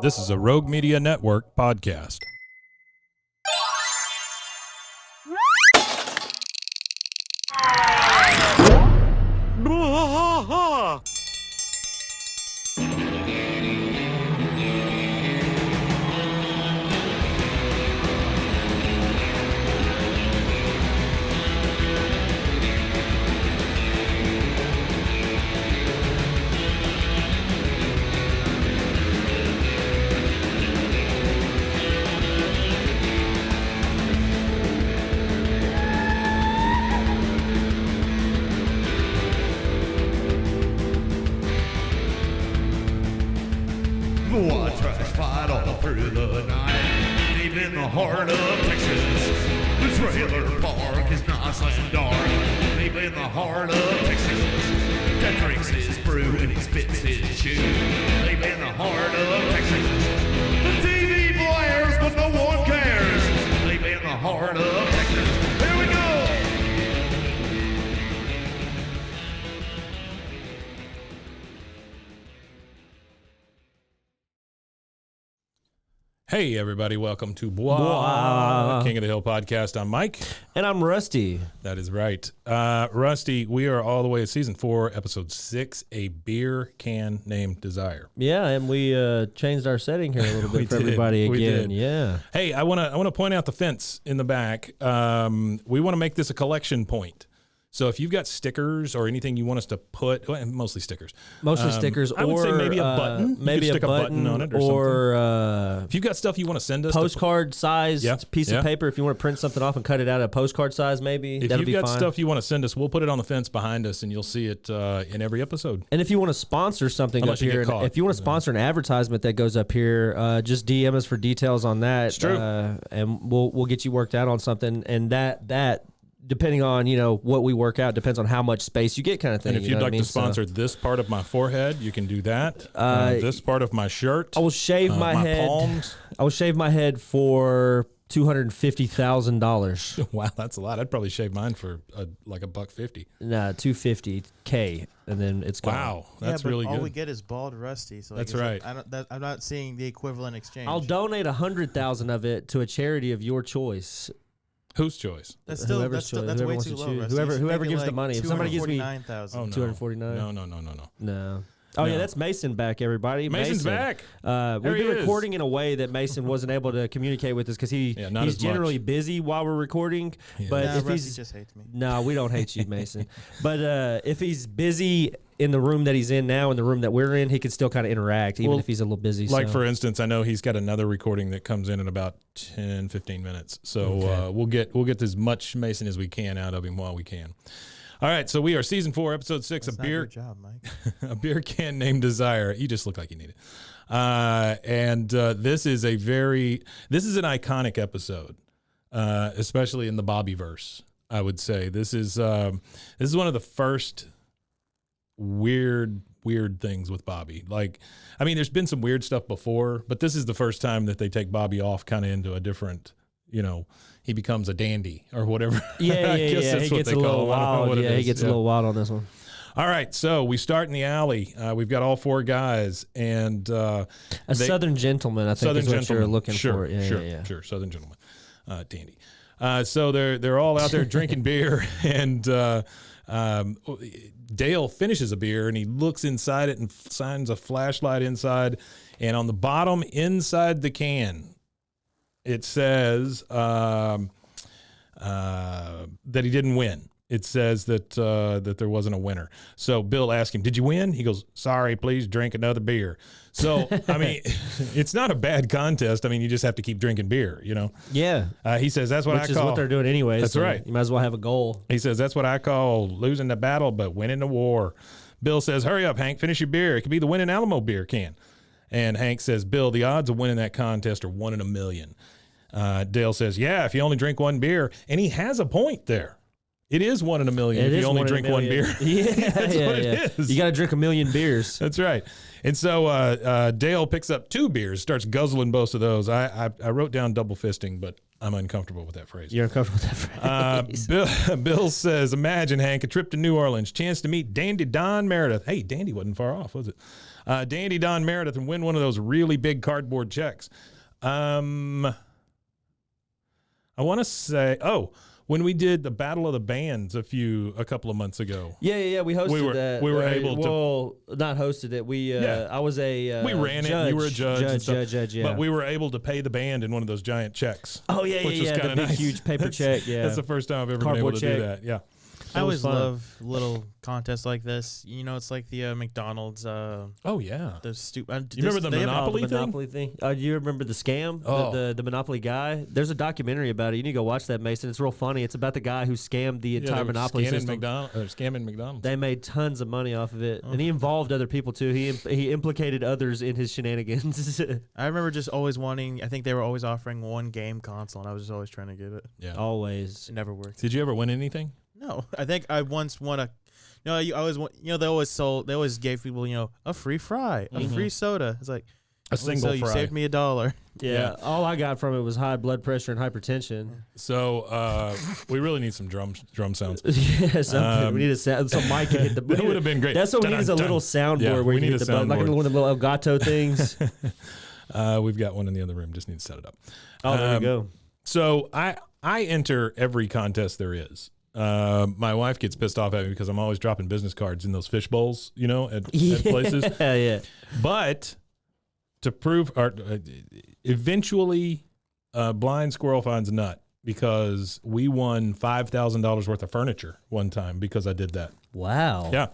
This is a Rogue Media Network podcast. Hey, everybody. Welcome to King of the Hill podcast. I'm Mike. And I'm Rusty. That is right. Rusty, we are all the way at season 4, episode 6, A Beer Can Named Desire. Yeah, and we changed our setting here a little bit for everybody again. Yeah. Hey, I want to point out the fence in the back. We want to make this a collection point. So if you've got stickers or anything you want us to put, well, mostly stickers. Mostly stickers, I would say maybe a button. Maybe you could stick a button on it or something. If you've got stuff you want to send us. Postcard sized piece of paper, if you want to print something off and cut it out at postcard size, maybe. If you've got stuff you want to send us, we'll put it on the fence behind us and you'll see it in every episode. And if you want to sponsor something up here, if you want to sponsor an advertisement that goes up here, just DM us for details on that. It's true. And we'll get you worked out on something. And that depending on, what we work out, depends on how much space you get kind of thing. And if you'd like to sponsor this part of my forehead, you can do that. This part of my shirt. I will shave my head. Palms. I will shave my head for $250,000. Wow, that's a lot. I'd probably shave mine for like $150. Nah, $250K, and then it's gone. Wow, that's really good. All we get is bald Rusty. So that's right. I'm not seeing the equivalent exchange. I'll donate 100,000 of it to a charity of your choice. Whose choice? That's way too low. Whoever gives the money. If somebody gives me $249,000. No. Oh, yeah, that's Mason back, everybody. Mason's back. We've been recording in a way that Mason wasn't able to communicate with us because he's generally busy while we're recording. Yeah. But if Rusty he's just hates me. No, we don't hate you, Mason. But if he's busy in the room that he's in now, in the room that we're in, he can still kind of interact, even if he's a little busy. Like, for instance, I know he's got another recording that comes in about 10, 15 minutes. So we'll get as much Mason as we can out of him while we can. All right, so we are season 4, episode 6. That's a beer. Good job, Mike. A beer can named Desire. You just look like you need it. This is an iconic episode, especially in the Bobby verse. I would say this is one of the first weird things with Bobby. Like, I mean, there's been some weird stuff before, but this is the first time that they take Bobby off kind of into a different, he becomes a dandy or whatever. Yeah. He gets a little wild. Yeah, he gets a little wild on this one. All right, so we start in the alley. We've got all 4 guys and Southern gentleman. I think is what you're looking for. Sure, Southern gentleman, dandy. So they're all out there drinking beer, and Dale finishes a beer and he looks inside it and shines a flashlight inside, and on the bottom inside the can, it says that he didn't win. It says that there wasn't a winner. So Bill asked him, "Did you win?" He goes, "Sorry, please drink another beer." So, I mean, it's not a bad contest. I mean, you just have to keep drinking beer, Yeah. He says that's what Which is what they're doing anyway. That's right. You might as well have a goal. He says that's what I call losing the battle but winning the war. Bill says, "Hurry up, Hank, finish your beer. It could be the winning Alamo beer can." And Hank says, "Bill, the odds of winning that contest are 1 in a million." Dale says, "Yeah, if you only drink one beer." And he has a point there. It is 1 in a million if you only drink one beer. Yeah, That's what it is. You got to drink 1 million beers. That's right. And so Dale picks up 2 beers, starts guzzling both of those. I wrote down double fisting, but I'm uncomfortable with that phrase. You're uncomfortable with that phrase. Bill says, "Imagine, Hank, a trip to New Orleans, chance to meet Dandy Don Meredith." Hey, Dandy wasn't far off, was it? Dandy Don Meredith and win one of those really big cardboard checks. I want to say, when we did the Battle of the Bands a couple of months ago. Yeah. We hosted that. We were able to. Well, not hosted it. I was a. We ran judge, it. You were a judge. Yeah. But we were able to pay the band in one of those giant checks. Oh yeah, which was the big nice. huge paper check. Yeah, that's the first time I've ever Cardboard been able to check. do that. Yeah. I always love little contests like this. It's like the McDonald's. Oh yeah. The you remember the Monopoly thing? Monopoly thing? You remember the scam? Oh. The Monopoly guy? There's a documentary about it. You need to go watch that, Mason. It's real funny. It's about the guy who scammed the entire Monopoly system. Scamming McDonald's. They made tons of money off of it, and he involved other people too. He implicated others in his shenanigans. I remember just always wanting. I think they were always offering one game console, and I was just always trying to get it. Yeah. Always. It never worked. Did you ever win anything? No, I think I once won a. You always want. They always gave people, a free fry, a free soda. It's like a single fry. You saved me $1. Yeah. All I got from it was high blood pressure and hypertension. So we really need some drum sounds. Yeah, something. We need a sound. So Mike can hit the. That would have been great. That's what we need is a little soundboard Yeah, where we you need hit a the button, like soundboard. one of the little Elgato things. We've got one in the other room. Just need to set it up. Oh, there you go. So I enter every contest there is. My wife gets pissed off at me because I'm always dropping business cards in those fish bowls, at places. Yeah. But to prove, eventually, blind squirrel finds a nut because we won $5,000 worth of furniture one time because I did that. Wow.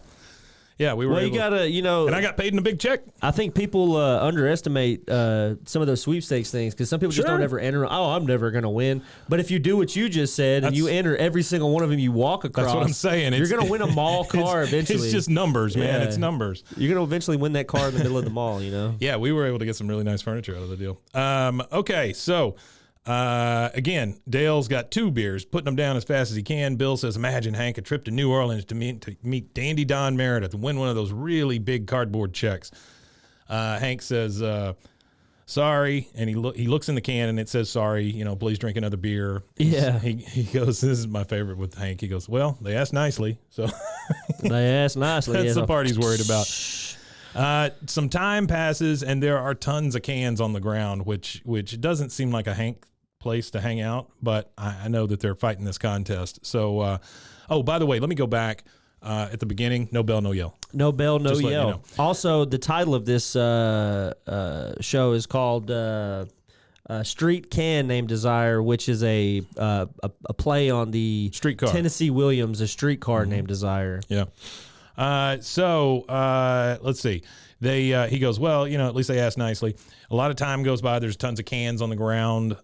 Yeah, we were. Well, you gotta, and I got paid in a big check. I think people underestimate some of those sweepstakes things because some people just don't ever enter. Oh, I'm never gonna win. But if you do what you just said and you enter every single one of them you walk across, that's what I'm saying. You're gonna win a mall car eventually. It's just numbers, man. It's numbers. You're gonna eventually win that car in the middle of the mall. Yeah, we were able to get some really nice furniture out of the deal. Okay, so. Again, Dale's got 2 beers, putting them down as fast as he can. Bill says, imagine, Hank, a trip to New Orleans to meet Dandy Don Meredith and win one of those really big cardboard checks. Hank says, sorry, and he looks in the can and it says, sorry, please drink another beer. Yeah. He goes, this is my favorite with Hank. He goes, well, they asked nicely. So they asked nicely. That's the part he's worried about. Some time passes and there are tons of cans on the ground, which doesn't seem like a Hank place to hang out, but I know that they're fighting this contest. So, by the way, let me go back at the beginning. No bell, no yell. No bell, no yell. Also, the title of this show is called Street Can Named Desire, which is a play on the streetcar. Tennessee Williams, a streetcar named Desire. Yeah. Let's see. He goes, well, at least they asked nicely. A lot of time goes by. There's tons of cans on the ground.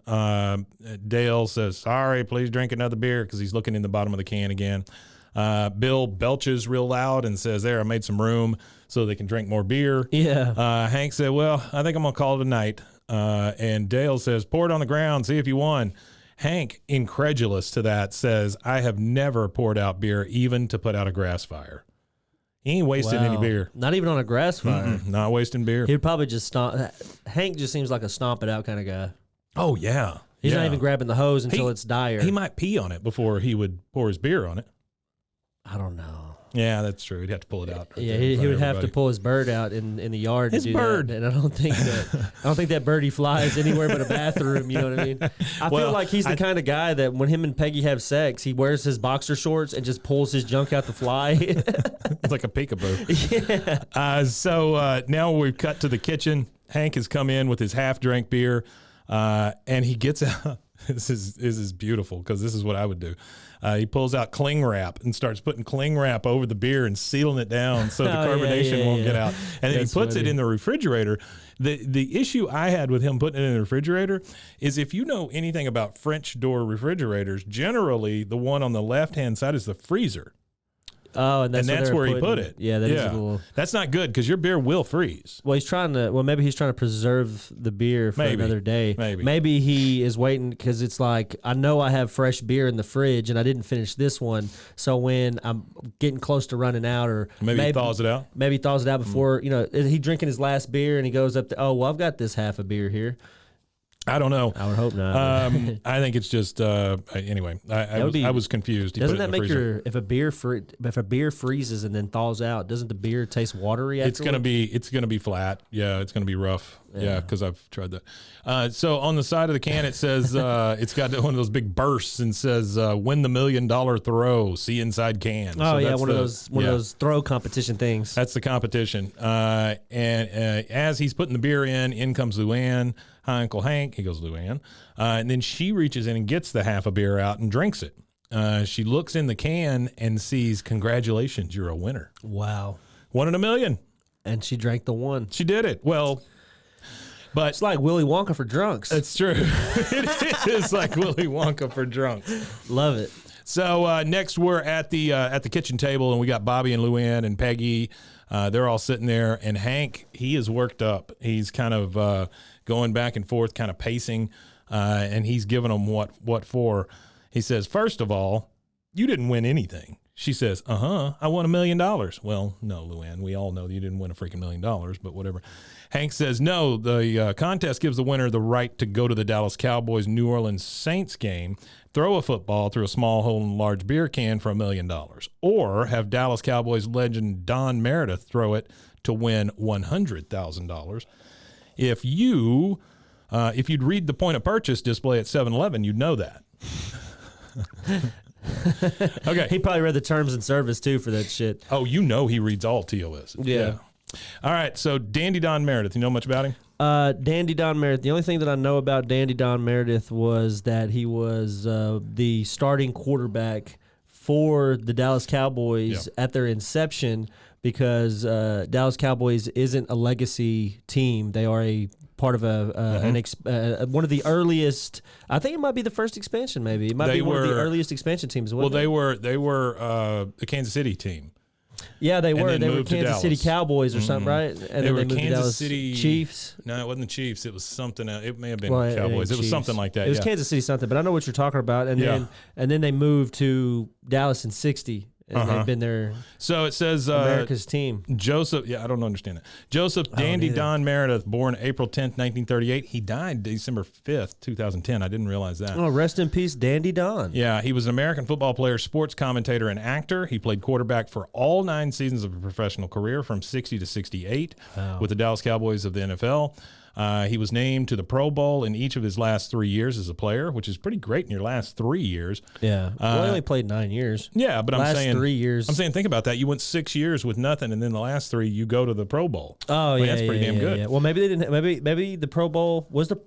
Dale says, sorry, please drink another beer because he's looking in the bottom of the can again. Bill belches real loud and says, there, I made some room so they can drink more beer. Yeah. Hank said, well, I think I'm going to call it a night. And Dale says, pour it on the ground, see if you won. Hank, incredulous to that, says, I have never poured out beer even to put out a grass fire. He ain't wasting any beer. Not even on a grass fire. Not wasting beer. He'd probably just stomp. Hank just seems like a stomp it out kind of guy. Oh, yeah. He's not even grabbing the hose until it's dire. He might pee on it before he would pour his beer on it. I don't know. Yeah, that's true. He'd have to pull it out. Yeah, he would have to pull his bird out in the yard to do that. And I don't think that birdie flies anywhere but a bathroom. You know what I mean? I feel like he's the kind of guy that when him and Peggy have sex, he wears his boxer shorts and just pulls his junk out to fly. It's like a peekaboo. Yeah. So now we've cut to the kitchen. Hank has come in with his half-drank beer, and he gets out. This is beautiful because this is what I would do. He pulls out cling wrap and starts putting cling wrap over the beer and sealing it down so the carbonation won't get out. And then he puts it in the refrigerator. The issue I had with him putting it in the refrigerator is if you know anything about French door refrigerators, generally the one on the left-hand side is the freezer. Oh, and that's where he put it. Yeah, that is a little. That's not good because your beer will freeze. Well, maybe he's trying to preserve the beer for another day. Maybe he is waiting because it's like, I know I have fresh beer in the fridge and I didn't finish this one. So when I'm getting close to running out, or maybe he thaws it out. Maybe he thaws it out before, he drinking his last beer and he goes up to, I've got this half a beer here. I don't know. I would hope not. I think it's just anyway. I was confused. Doesn't that make if a beer freezes and then thaws out? Doesn't the beer taste watery? It's gonna be flat. Yeah, it's gonna be rough. Yeah, because I've tried that. So on the side of the can it says it's got one of those big bursts and says "Win the $1 million throw. See inside can." Oh so yeah, one of those throw competition things. That's the competition. And as he's putting the beer in comes Luann. Hi, Uncle Hank. He goes, Luann. And then she reaches in and gets the half a beer out and drinks it. She looks in the can and sees, congratulations, you're a winner. Wow. 1 in a million. And she drank the one. She did it. Well, but it's like Willy Wonka for drunks. It's true. It is like Willy Wonka for drunks. Love it. So next we're at the kitchen table, and we got Bobby and Luann and Peggy. They're all sitting there, and Hank, he is worked up. He's kind of going back and forth, kind of pacing, and he's giving them what for. He says, first of all, you didn't win anything. She says, I won $1 million. Well, no, Luann, we all know that you didn't win a freaking $1 million, but whatever. Hank says, no, the contest gives the winner the right to go to the Dallas Cowboys New Orleans Saints game, throw a football through a small hole in a large beer can for $1 million, or have Dallas Cowboys legend Don Meredith throw it to win $100,000. If you'd read the point of purchase display at 7-Eleven, you'd know that. Okay. He probably read the terms and service too for that shit. Oh, he reads all TOS. Yeah. All right. So Dandy Don Meredith, you know much about him? Dandy Don Meredith. The only thing that I know about Dandy Don Meredith was that he was the starting quarterback for the Dallas Cowboys at their inception, because Dallas Cowboys isn't a legacy team. They are a part of one of the earliest. I think it might be the first expansion. Maybe it might be one of the earliest expansion teams. Well, they were the Kansas City team. Yeah, they were. They were moved to Kansas City Cowboys or something, right? And they then were they moved Kansas to Dallas City Chiefs. No, it wasn't the Chiefs. It was something else. It may have been Cowboys. It was something like that. It was Kansas City something, but I know what you're talking about. And then they moved to Dallas in '60. And they've been there. So it says America's team. Joseph. Yeah, I don't understand it. Joseph Dandy Don Meredith, born April 10th, 1938. He died December 5th, 2010. I didn't realize that. Oh, rest in peace, Dandy Don. Yeah, he was an American football player, sports commentator, and actor. He played quarterback for all 9 seasons of a professional career from 60 to 68 with the Dallas Cowboys of the NFL. He was named to the Pro Bowl in each of his last 3 years as a player, which is pretty great in your last 3 years. Yeah. Well, he only played 9 years. Yeah, but I'm saying 3 years. I'm saying, think about that. You went 6 years with nothing, and then the last 3 you go to the Pro Bowl. Oh, yeah, that's pretty damn good. Yeah. Well, maybe they didn't. Maybe the Pro Bowl was the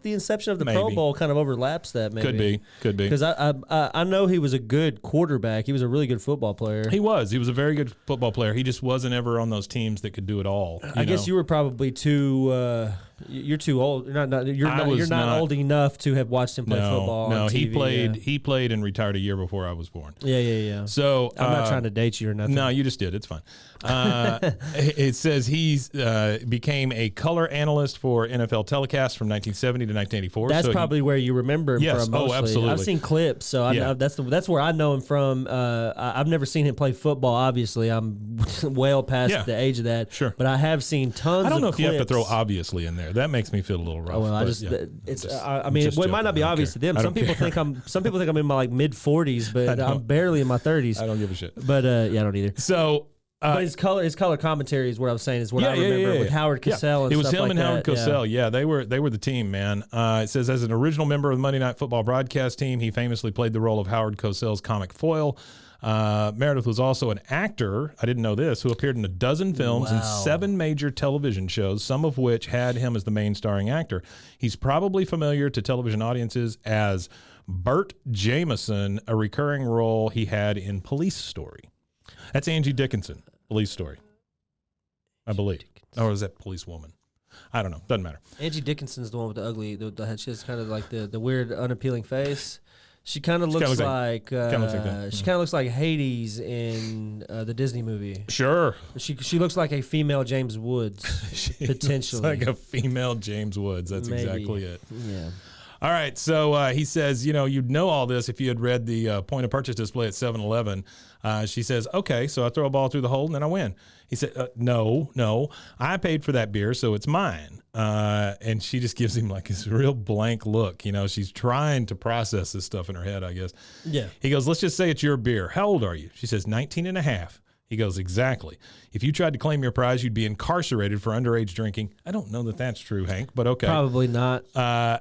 inception of the Pro Bowl kind of overlaps that. Maybe could be because I know he was a good quarterback. He was a really good football player. He was a very good football player. He just wasn't ever on those teams that could do it all. I guess you were probably too. You're too old. You're not old enough to have watched him play football. No, on TV, he played and retired a year before I was born. Yeah. So I'm not trying to date you or nothing. No, you just did. It's fine. It says he's became a color analyst for NFL telecasts from 1970 to 1984. That's probably where you remember him from. Mostly. Absolutely. I've seen clips, so I know that's where I know him from. I've never seen him play football. Obviously, I'm well past the age of that. Sure, but I have seen tons. I don't know if you have to throw obviously in there. That makes me feel a little rough. Oh, well, it might not be obvious to them. Some people think I'm in my mid 40s, but I'm barely in my 30s. I don't give a shit. But I don't either. So. But his color commentary is what I was saying is what I remember with Howard Cosell and stuff like that. It was him and Howard Cosell. Yeah, they were the team, man. It says as an original member of the Monday Night Football broadcast team, he famously played the role of Howard Cosell's comic foil. Meredith was also an actor, I didn't know this, who appeared in a dozen films and 7 major television shows, some of which had him as the main starring actor. He's probably familiar to television audiences as Bert Jameson, a recurring role he had in Police Story. That's Angie Dickinson, Police Story, I believe. Or is that Police Woman? I don't know. Doesn't matter. Angie Dickinson's the one with the ugly, she has kind of like the weird, unappealing face. She kind of looks like Hades in the Disney movie. Sure. She looks like a female James Woods, potentially. Looks like a female James Woods. That's exactly it. Yeah. All right, so he says, you'd know all this if you had read the point of purchase display at 7-Eleven. She says, okay, so I throw a ball through the hole and then I win. He said, no, I paid for that beer, so it's mine. and she just gives him like this real blank look. You know, she's trying to process this stuff in her head, I guess. Yeah. He goes, let's just say it's your beer. How old are you? She says 19 and a half. He goes, exactly. If you tried to claim your prize, you'd be incarcerated for underage drinking. I don't know that that's true, Hank, but okay. Probably not.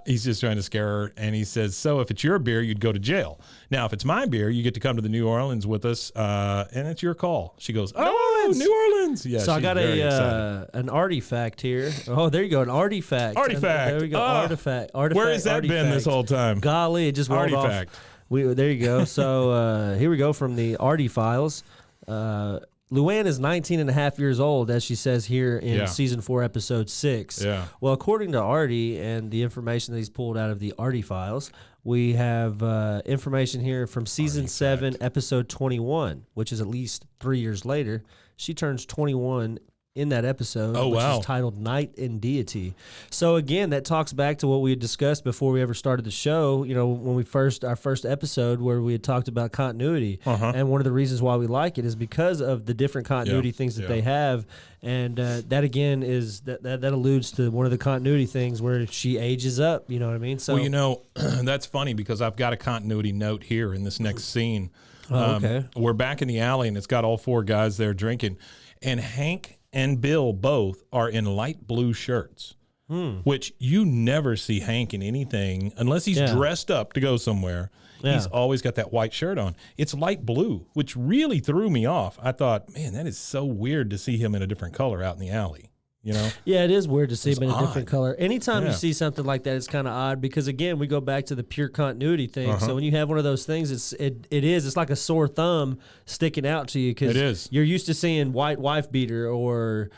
He's just trying to scare her. And he says, so if it's your beer, you'd go to jail. Now, if it's my beer, you get to come to the New Orleans with us, and it's your call. She goes, oh, New Orleans. Yeah, so I got an artifact here. Oh, there you go, an artifact. Artifact. There we go, artifact. Where has that been this whole time? Golly, it just rolled Artifact. off. There you go. So here we go from the Artie files. Luann is 19 and a half years old, as she says here in season 4, episode 6. Yeah. Well, according to Artie and the information that he's pulled out of the Artie files, we have information here from season 7, episode 21, which is at least 3 years later. She turns 21 in that episode, which is titled Night and Deity. So again, that talks back to what we had discussed before we ever started the show, you know, when our first episode where we had talked about continuity. And one of the reasons why we like it is because of the different continuity things that they have. And that again is that alludes to one of the continuity things where she ages up, you know what I mean? So, well, you know, that's funny because I've got a continuity note here in this next scene. Okay. We're back in the alley and it's got all 4 guys there drinking, and Hank and Bill both are in light blue shirts, which you never see Hank in anything unless he's dressed up to go somewhere. Yeah. He's always got that white shirt on. It's light blue, which really threw me off. I thought, man, that is so weird to see him in a different color out in the alley. You know? Yeah, it is weird to see him in a different color. Anytime you see something like that, it's kind of odd because, again, we go back to the pure continuity thing. So when you have one of those things, it's like a sore thumb sticking out to you because you're used to seeing white wife beater or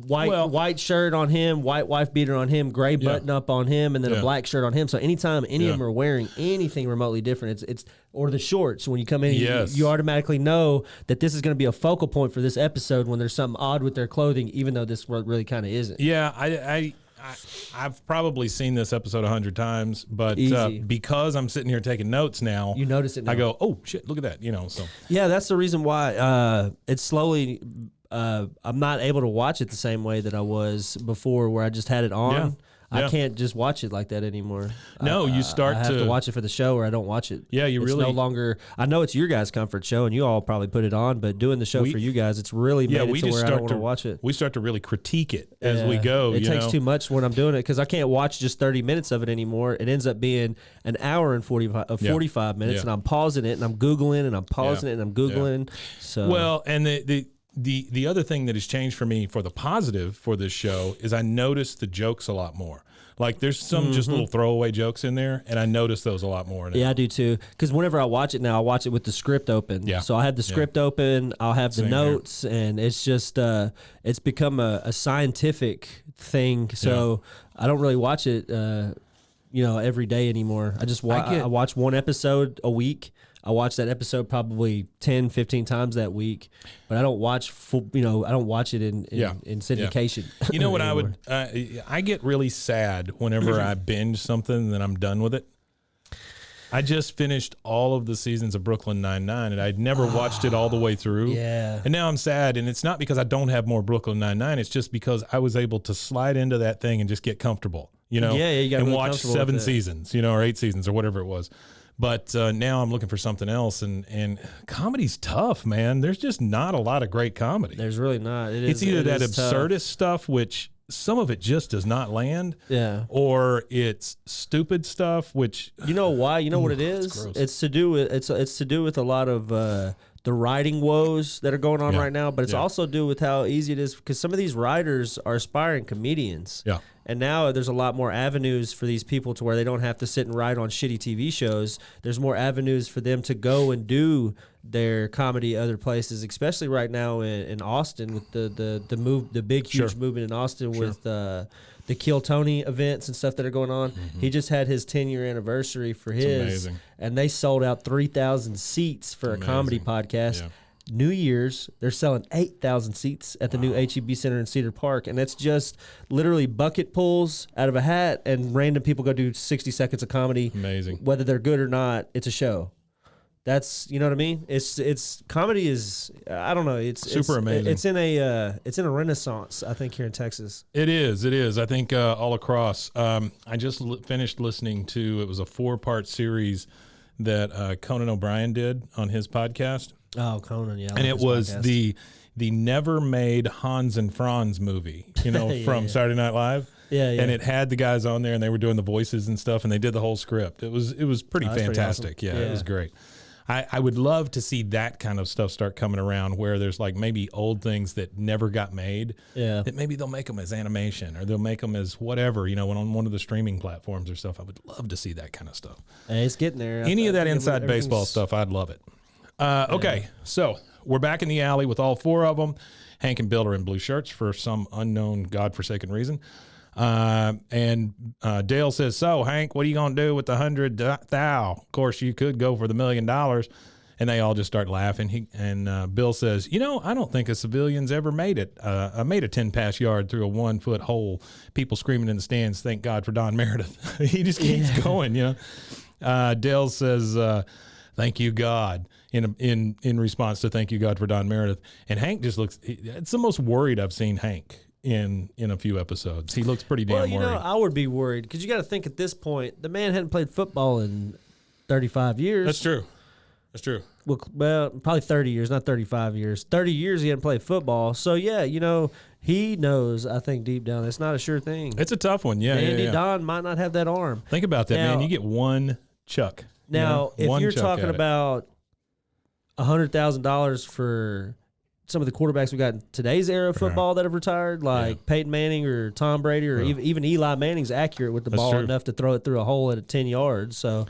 white shirt on him, white wife beater on him, gray button up on him, and then a black shirt on him. So anytime any of them are wearing anything remotely different, it's or the shorts when you come in, you automatically know that this is going to be a focal point for this episode when there's something odd with their clothing, even though this really kind of isn't. Yeah, I've probably seen this episode 100 times, but because I'm sitting here taking notes now, you notice it now. I go, oh shit, look at that, you know. So yeah, that's the reason why it's slowly. I'm not able to watch it the same way that I was before, where I just had it on. Yeah. I can't just watch it like that anymore. No, you start I have to watch it for the show, or I don't watch it. Yeah, it's no longer. I know it's your guys' comfort show, and you all probably put it on. But doing the show for you guys, it's really made it to where I don't want to watch it. We start to really critique it as we go. It takes too much when I'm doing it because I can't watch just 30 minutes of it anymore. It ends up being an hour and 45 minutes, and I'm pausing it and I'm Googling and I'm pausing it and I'm Googling. So well, and the other thing that has changed for me for the positive for this show is I notice the jokes a lot more. Like there's some just little throwaway jokes in there, and I notice those a lot more now. Yeah, I do too. Because whenever I watch it now, I watch it with the script open. Yeah. So I have the script open, I'll have the notes, and it's just it's become a scientific thing. So I don't really watch it every day anymore. I just I watch one episode a week. I watch that episode probably 10, 15 times that week, but I don't watch I don't watch it in syndication. You know what I get really sad whenever I binge something and then I'm done with it. I just finished all of the seasons of Brooklyn Nine-Nine, and I'd never watched it all the way through. Yeah. And now I'm sad, and it's not because I don't have more Brooklyn Nine-Nine. It's just because I was able to slide into that thing and just get comfortable, you got and watch 7 seasons, or 8 seasons or whatever it was. But now I'm looking for something else, and comedy's tough, man. There's just not a lot of great comedy. There's really not. It's either that absurdist stuff, which some of it just does not land, or it's stupid stuff, which you know why? You know what it is? It's to do with a lot of the writing woes that are going on right now, but it's also do with how easy it is because some of these writers are aspiring comedians. Yeah. And now there's a lot more avenues for these people to where they don't have to sit and write on shitty TV shows. There's more avenues for them to go and do their comedy other places, especially right now in Austen with the big huge movement in Austin with the Kill Tony events and stuff that are going on. He just had his 10-year anniversary for his, and they sold out 3,000 seats for a comedy podcast. Yeah. New Year's, they're selling 8,000 seats at the new HEB Center in Cedar Park, and that's just literally bucket pulls out of a hat, and random people go do 60 seconds of comedy. Amazing. Whether they're good or not, it's a show. That's, you know what I mean? It's comedy is, I don't know. It's super amazing. It's in a renaissance, I think, here in Texas. It is. I think all across. I just finished listening to, it was a 4-part series that Conan O'Brien did on his podcast. Oh, Conan, yeah. And it was podcast. the never made Hans and Franz movie, from Saturday Night Live. Yeah. And it had the guys on there, and they were doing the voices and stuff, and they did the whole script. It was pretty fantastic. Pretty awesome. It was great. I would love to see that kind of stuff start coming around, where there's like maybe old things that never got made. Yeah. That maybe they'll make them as animation, or they'll make them as whatever, on one of the streaming platforms or stuff. I would love to see that kind of stuff. Hey, it's getting there. Any of that inside baseball stuff, I'd love it. Okay, so we're back in the alley with all 4 of them. Hank and Bill are in blue shirts for some unknown, godforsaken reason. And Dale says, "So, Hank, what are you going to do with the 100,000? Of course, you could go for the $1 million." And they all just start laughing. Bill says, "I don't think a civilian's ever made it. Made a 10-pass yard through a 1-foot hole. People screaming in the stands, thank God for Don Meredith." He just keeps going, Dale says, "Thank you, God," in response to "Thank you, God for Don Meredith." And Hank just looks, it's the most worried I've seen Hank in a few episodes. He looks pretty damn worried. I would be worried, because you got to think at this point, the man hadn't played football in 35 years. That's true. Well, probably 30 years, not 35 years. 30 years he hadn't played football. So, yeah, he knows, I think, deep down, it's not a sure thing. It's a tough one, yeah. Andy Don might not have that arm. Think about that, man. You get one chuck. Now, if you're talking about $100,000 for some of the quarterbacks we got in today's era of football that have retired, like Peyton Manning or Tom Brady, or even Eli Manning's accurate with the ball enough to throw it through a hole at 10 yards. So,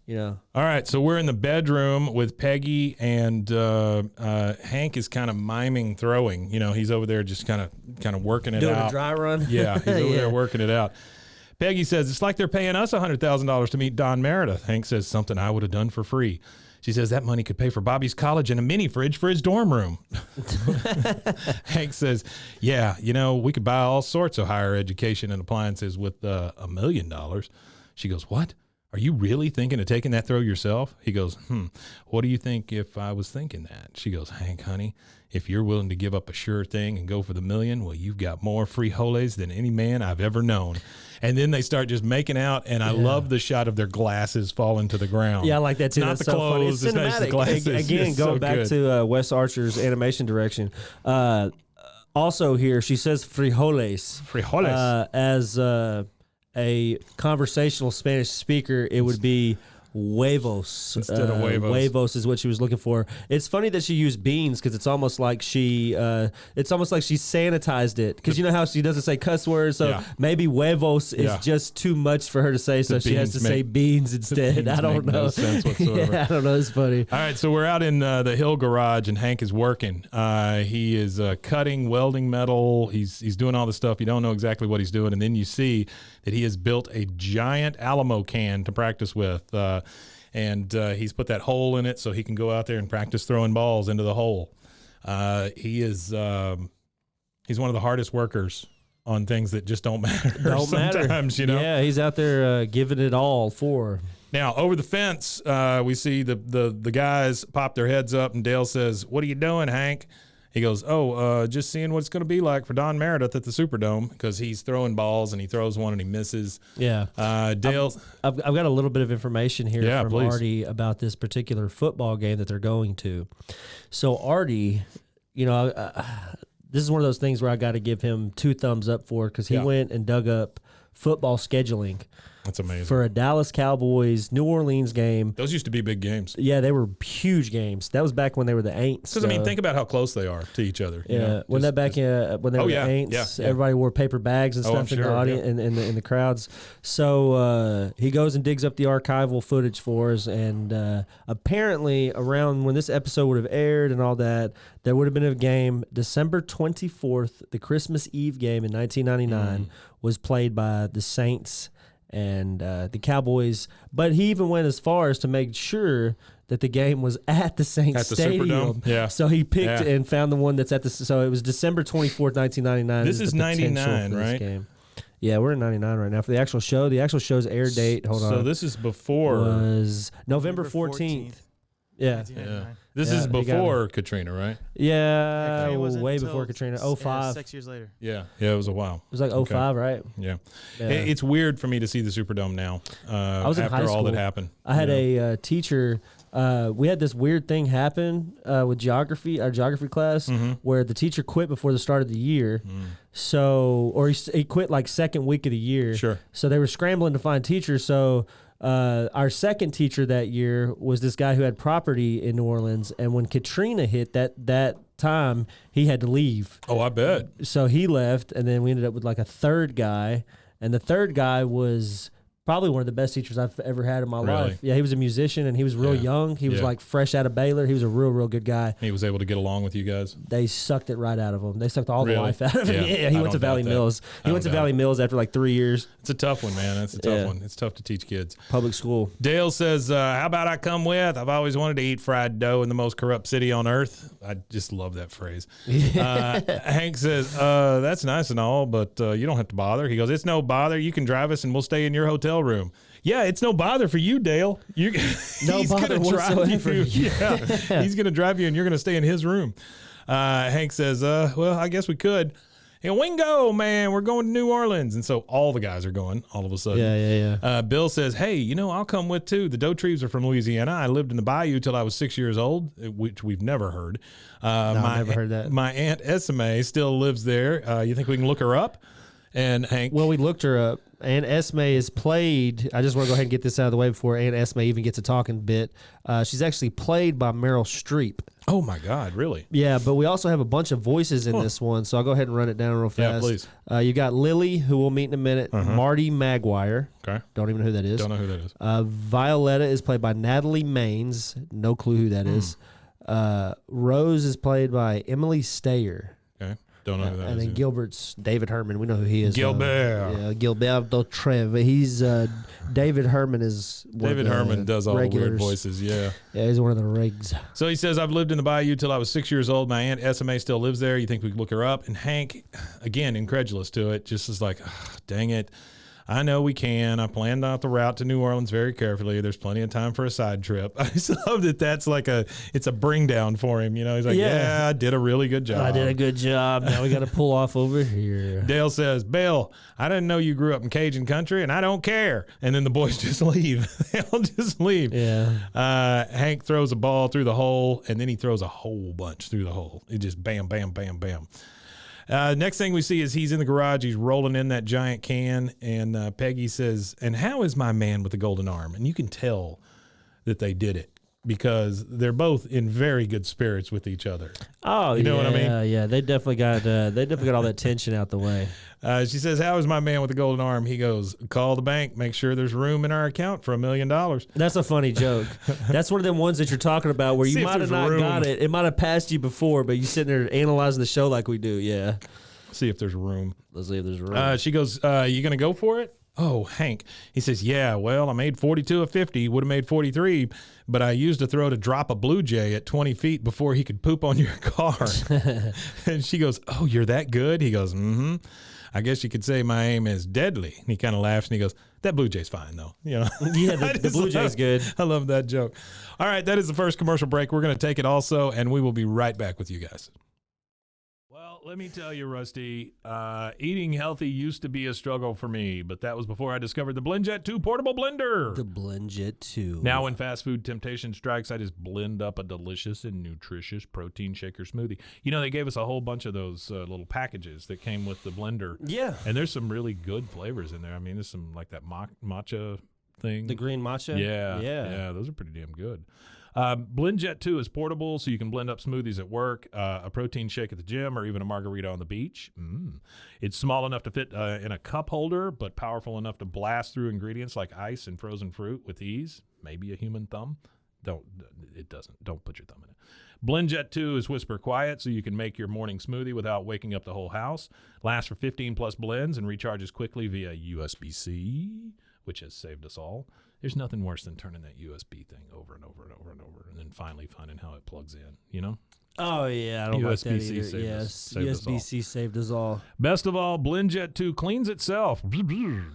All right, so we're in the bedroom with Peggy, and Hank is kind of miming throwing. He's over there just kind of working it out. Doing a dry run? Yeah, he's over there working it out. Peggy says, "It's like they're paying us $100,000 to meet Don Meredith." Hank says, "Something I would have done for free." She says, "That money could pay for Bobby's college and a mini fridge for his dorm room." Hank says, "Yeah, we could buy all sorts of higher education and appliances with $1 million." She goes, "What? Are you really thinking of taking that throw yourself?" He goes, "What do you think if I was thinking that?" She goes, "Hank, honey, if you're willing to give up a sure thing and go for the $1 million, well, you've got more frijoles than any man I've ever known." And then they start just making out, and I love the shot of their glasses falling to the ground. Yeah, I like that too. Not That's the so clothes, funny. It's cinematic. the glasses. Again, going back to Wes Archer's animation direction. Also here, she says frijoles. Frijoles. As a conversational Spanish speaker, it would be huevos. Instead of huevos. Huevos is what she was looking for. It's funny that she used beans, because it's almost like she sanitized it, because you know how she doesn't say cuss words, so maybe huevos is just too much for her to say, so she has to say beans instead. I don't know. No sense whatsoever. I don't know. It's funny. All right, so we're out in the Hill garage, and Hank is working. He is cutting, welding metal. He's doing all this stuff. You don't know exactly what he's doing, and then you see that he has built a giant Alamo can to practice with. And he's put that hole in it so he can go out there and practice throwing balls into the hole. He's one of the hardest workers on things that just don't matter. Sometimes. Yeah, he's out there giving it all for. Now, over the fence, we see the guys pop their heads up, and Dale says, "What are you doing, Hank?" He goes, just seeing what it's going to be like for Don Meredith at the Superdome, because he's throwing balls, and he throws one and he misses. Yeah. Dale. I've got a little bit of information here from Artie about this particular football game that they're going to. So Artie, this is one of those things where I got to give him 2 thumbs up for, because he went and dug up football scheduling. That's amazing. For a Dallas Cowboys New Orleans game. Those used to be big games. Yeah, they were huge games. That was back when they were the Aints. Because, think about how close they are to each other. Yeah, when they were the Aints, everybody wore paper bags and stuff in the audience and in the crowds. So he goes and digs up the archival footage for us, and apparently around when this episode would have aired and all that, there would have been a game, December 24th, the Christmas Eve game in 1999, was played by the Saints and the Cowboys, but he even went as far as to make sure that the game was at the Saints Stadium. Superdome? Yeah. So he picked and found the one that's at the. So it was December 24th, 1999. This is 99, right? Game. Yeah, we're in 99 right now for the actual show. The actual show's air date. Hold on. So this is before was November 14th. Yeah. 1999. This Yeah, is he got before Katrina, right? Yeah, Katrina wasn't way until before Katrina. 05. 6 years later. Yeah, it was a while. It was like 05, right? Yeah. Yeah. It's weird for me to see the Superdome now. I was in after high all that school. happened. I had a teacher. We had this weird thing happen with geography, our geography class, where the teacher quit before the start of the year. So, or he quit like second week of the year. Sure. So they were scrambling to find teachers. So our second teacher that year was this guy who had property in New Orleans. And when Katrina hit that time, he had to leave. Oh, I bet. So he left, and then we ended up with like a third guy. And the third guy was probably one of the best teachers I've ever had in my Really? life. Yeah, he was a musician, and he was real young. He was like fresh out of Baylor. He was a real good guy. He was able to get along with you guys. They sucked it right out of him. They sucked all the Really? life out of him. Yeah, Yeah, he I went to don't doubt Valley that. Mills. He went to Valley Mills after like 3 years. It's a tough one, man. It's a tough one. It's tough to teach kids. Public school. Dale says, how about I come with? I've always wanted to eat fried dough in the most corrupt city on earth. I just love that phrase. Hank says, that's nice and all, but you don't have to bother. He goes, it's no bother. You can drive us and we'll stay in your hotel room. Yeah, it's no bother for you, Dale. No bother whatsoever. Yeah, he's going to drive you and you're going to stay in his room. Hank says, well, I guess we could. Hey, Wingo, man, we're going to New Orleans. And so all the guys are going all of a sudden. Yeah. Bill says, hey, I'll come with too. The Dauterives are from Louisiana. I lived in the bayou till I was 6 years old, which we've never heard. I've never heard that. My Aunt Esme still lives there. You think we can look her up? And Hank. Well, we looked her up. Aunt Esme is played. I just want to go ahead and get this out of the way before Aunt Esme even gets a talking bit. She's actually played by Meryl Streep. Oh, my God, really? Yeah, but we also have a bunch of voices in this one, so I'll go ahead and run it down real fast. Yeah, please. You got Lily, who we'll meet in a minute. Martie Maguire. Okay. Don't even know who that is. Don't know who that is. Violetta is played by Natalie Maines. No clue who that is. Rose is played by Emily Stayer. Okay. Don't know who that is. And then either. Gilbert's David Herman. We know who he is. Gilbert. Gilbert Dauterive. He's David Herman is one David of the Herman does all regulars. the weird voices, yeah. Yeah, he's one of the rigs. So he says, I've lived in the bayou till I was 6 years old. My Aunt Esme still lives there. You think we could look her up? And Hank, again, incredulous to it, just is like, dang it. I know we can. I planned out the route to New Orleans very carefully. There's plenty of time for a side trip. I just love that that's like it's a bring down for him. He's like, yeah, I did a really good job. I did a good job. Now we got to pull off over here. Dale says, Bill, I didn't know you grew up in Cajun country, and I don't care. And then the boys just leave. They all just leave. Yeah. Hank throws a ball through the hole, and then he throws a whole bunch through the hole. It just bam, bam, bam, bam. Next thing we see is he's in the garage. He's rolling in that giant can, and Peggy says, and how is my man with the golden arm? And you can tell that they did it because they're both in very good spirits with each other. Oh, you know what I mean? Yeah, they definitely got all that tension out the way. She says, how is my man with the golden arm? He goes, call the bank, make sure there's room in our account for $1 million. That's a funny joke. That's one of them ones that you're talking about where you might have not got it. It might have passed you before, but you sitting there analyzing the show like we do. Yeah. See if there's room. Let's see if there's room. She goes, you going to go for it? Oh, Hank. He says, yeah, well, I made 42 of 50, would have made 43, but I used a throw to drop a blue jay at 20 feet before he could poop on your car. And she goes, oh, you're that good? He goes, mm-hmm. I guess you could say my aim is deadly. And he kind of laughs and he goes, that blue jay's fine, though. Yeah, the blue jay's good. I love that joke. All right, that is the first commercial break. We're going to take it also, and we will be right back with you guys. Well, let me tell you, Rusty, eating healthy used to be a struggle for me, but that was before I discovered the BlendJet 2 portable blender. The BlendJet 2. Now when fast food temptation strikes, I just blend up a delicious and nutritious protein shaker smoothie. They gave us a whole bunch of those little packages that came with the blender. Yeah. And there's some really good flavors in there. I mean, there's some like that matcha thing. The green matcha? Yeah, those are pretty damn good. BlendJet 2 is portable, so you can blend up smoothies at work, a protein shake at the gym, or even a margarita on the beach. It's small enough to fit in a cup holder, but powerful enough to blast through ingredients like ice and frozen fruit with ease. Maybe a human thumb. Don't put your thumb in it. BlendJet 2 is whisper quiet, so you can make your morning smoothie without waking up the whole house. Lasts for 15 plus blends and recharges quickly via USB-C, which has saved us all. There's nothing worse than turning that USB thing over and over and over and over, and then finally finding how it plugs in. Oh, yeah. I don't like that USB-C either. saved Yes, us, saved us all. USB-C saved us all. Best of all, BlendJet 2 cleans itself.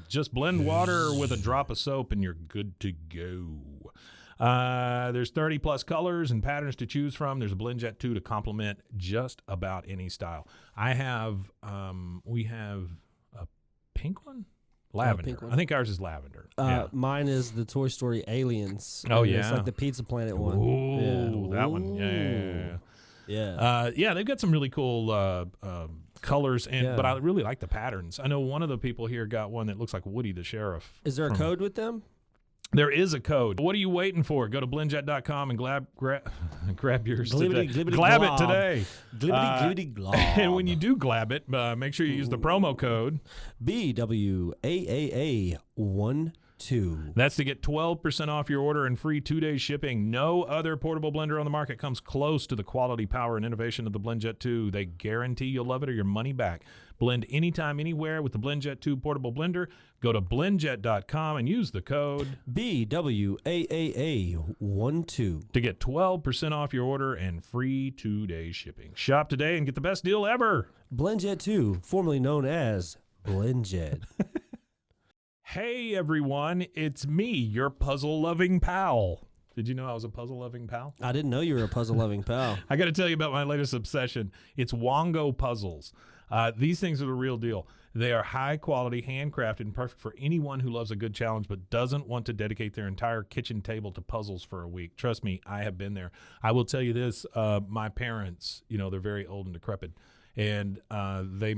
Just blend water with a drop of soap, and you're good to go. There's 30 plus colors and patterns to choose from. There's a BlendJet 2 to complement just about any style. We have a pink one? Lavender. Pink one. I think ours is lavender. Mine is the Toy Story Aliens. Oh, yeah. It's like the Pizza Planet one. Ooh, that one. Yeah. They've got some really cool colors, but I really like the patterns. I know one of the people here got one that looks like Woody the Sheriff. Is there a code with them? There is a code. What are you waiting for? Go to blendjet.com and grab yours today. Glab it today. Glibbity glob. And when you do glab it, make sure you use the promo code BWAAA12. That's to get 12% off your order and free 2-day shipping. No other portable blender on the market comes close to the quality, power, and innovation of the BlendJet 2. They guarantee you'll love it or your money back. Blend anytime, anywhere with the BlendJet 2 portable blender. Go to blendjet.com and use the code BWAAA12 to get 12% off your order and free 2-day shipping. Shop today and get the best deal ever. BlendJet 2, formerly known as BlendJet. Hey, everyone. It's me, your puzzle-loving pal. Did you know I was a puzzle-loving pal? I didn't know you were a puzzle-loving pal. I got to tell you about my latest obsession. It's Wongo puzzles. These things are the real deal. They are high quality, handcrafted, and perfect for anyone who loves a good challenge but doesn't want to dedicate their entire kitchen table to puzzles for a week. Trust me, I have been there. I will tell you this, my parents, they're very old and decrepit, and they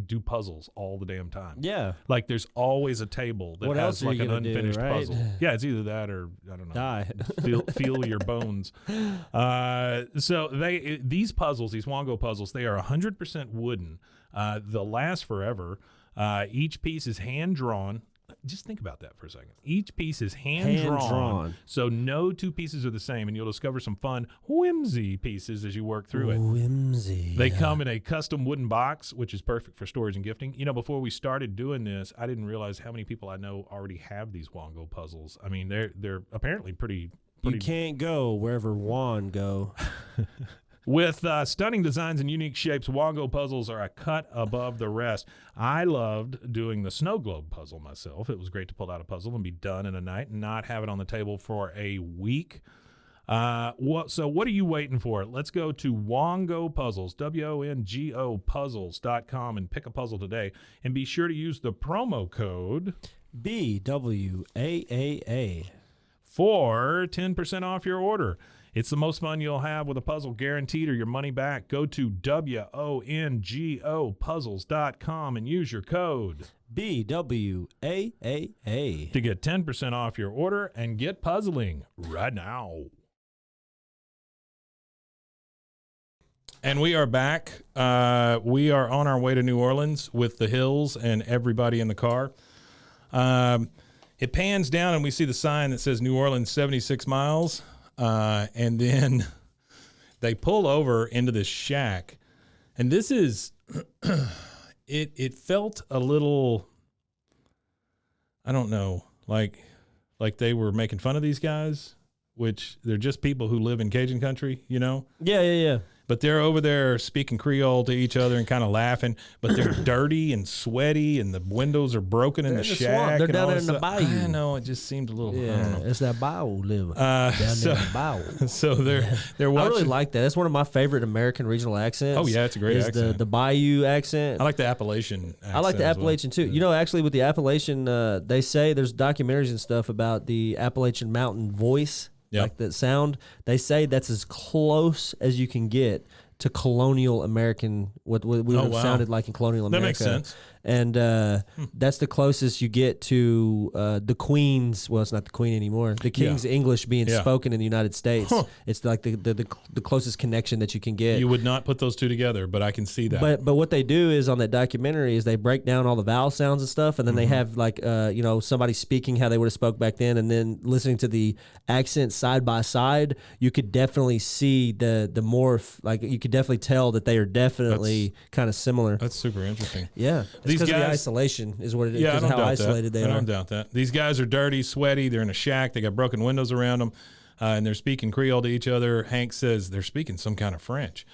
do puzzles all the damn time. Yeah. Like there's always a table that has like an unfinished puzzle. Yeah, it's either that or I don't know. Die. Feel your bones. So these puzzles, these Wongo puzzles, they are 100% wooden. They'll last forever. Each piece is hand drawn. Just think about that for a second. Each piece is hand drawn, so no two pieces are the same, and you'll discover some fun whimsy pieces as you work through it. Whimsy. They come in a custom wooden box, which is perfect for storage and gifting. Before we started doing this, I didn't realize how many people I know already have these Wongo puzzles. I mean, they're apparently pretty. You can't go wherever Juan go. With stunning designs and unique shapes, Wongo puzzles are a cut above the rest. I loved doing the snow globe puzzle myself. It was great to pull out a puzzle and be done in a night and not have it on the table for a week. So what are you waiting for? Let's go to Wongo Puzzles, WONGO puzzles.com, and pick a puzzle today. And be sure to use the promo code BWAAA for 10% off your order. It's the most fun you'll have with a puzzle, guaranteed, or your money back. Go to WONGO puzzles.com and use your code BWAAA to get 10% off your order and get puzzling right now. And we are back. We are on our way to New Orleans with the Hills and everybody in the car. It pans down and we see the sign that says New Orleans 76 miles. And then they pull over into this shack, and this is, it felt a little, I don't know, like they were making fun of these guys, which they're just people who live in Cajun country, Yeah. But they're over there speaking Creole to each other and kind of laughing, but they're dirty and sweaty, and the windows are broken in the shack. They're down there in the bayou. I know, it just seemed a little, I don't know. It's that bayou living down there in the bayou. So they're watching. I really like that. That's one of my favorite American regional accents. Oh, yeah, it's a great accent. The bayou accent. I like the Appalachian accent. I like the Appalachian, too. Actually, with the Appalachian, they say there's documentaries and stuff about the Appalachian mountain voice. Yep. Like that sound, they say that's as close as you can get to colonial American, what would have sounded like in colonial America. That makes sense. And that's the closest you get to the Queen's, well, it's not the Queen anymore, the King's English being spoken in the United States. Huh. It's like the closest connection that you can get. You would not put those two together, but I can see that. But what they do is on that documentary is they break down all the vowel sounds and stuff, and then they have like somebody speaking how they would have spoke back then, and then listening to the accents side by side, you could definitely see the morph. Like you could definitely tell that they are definitely kind of similar. That's super interesting. Yeah. Because of the isolation is what it is. Yeah, I don't how doubt isolated that. they are. I don't doubt that. These guys are dirty, sweaty. They're in a shack. They got broken windows around them, and they're speaking Creole to each other. Hank says they're speaking some kind of French.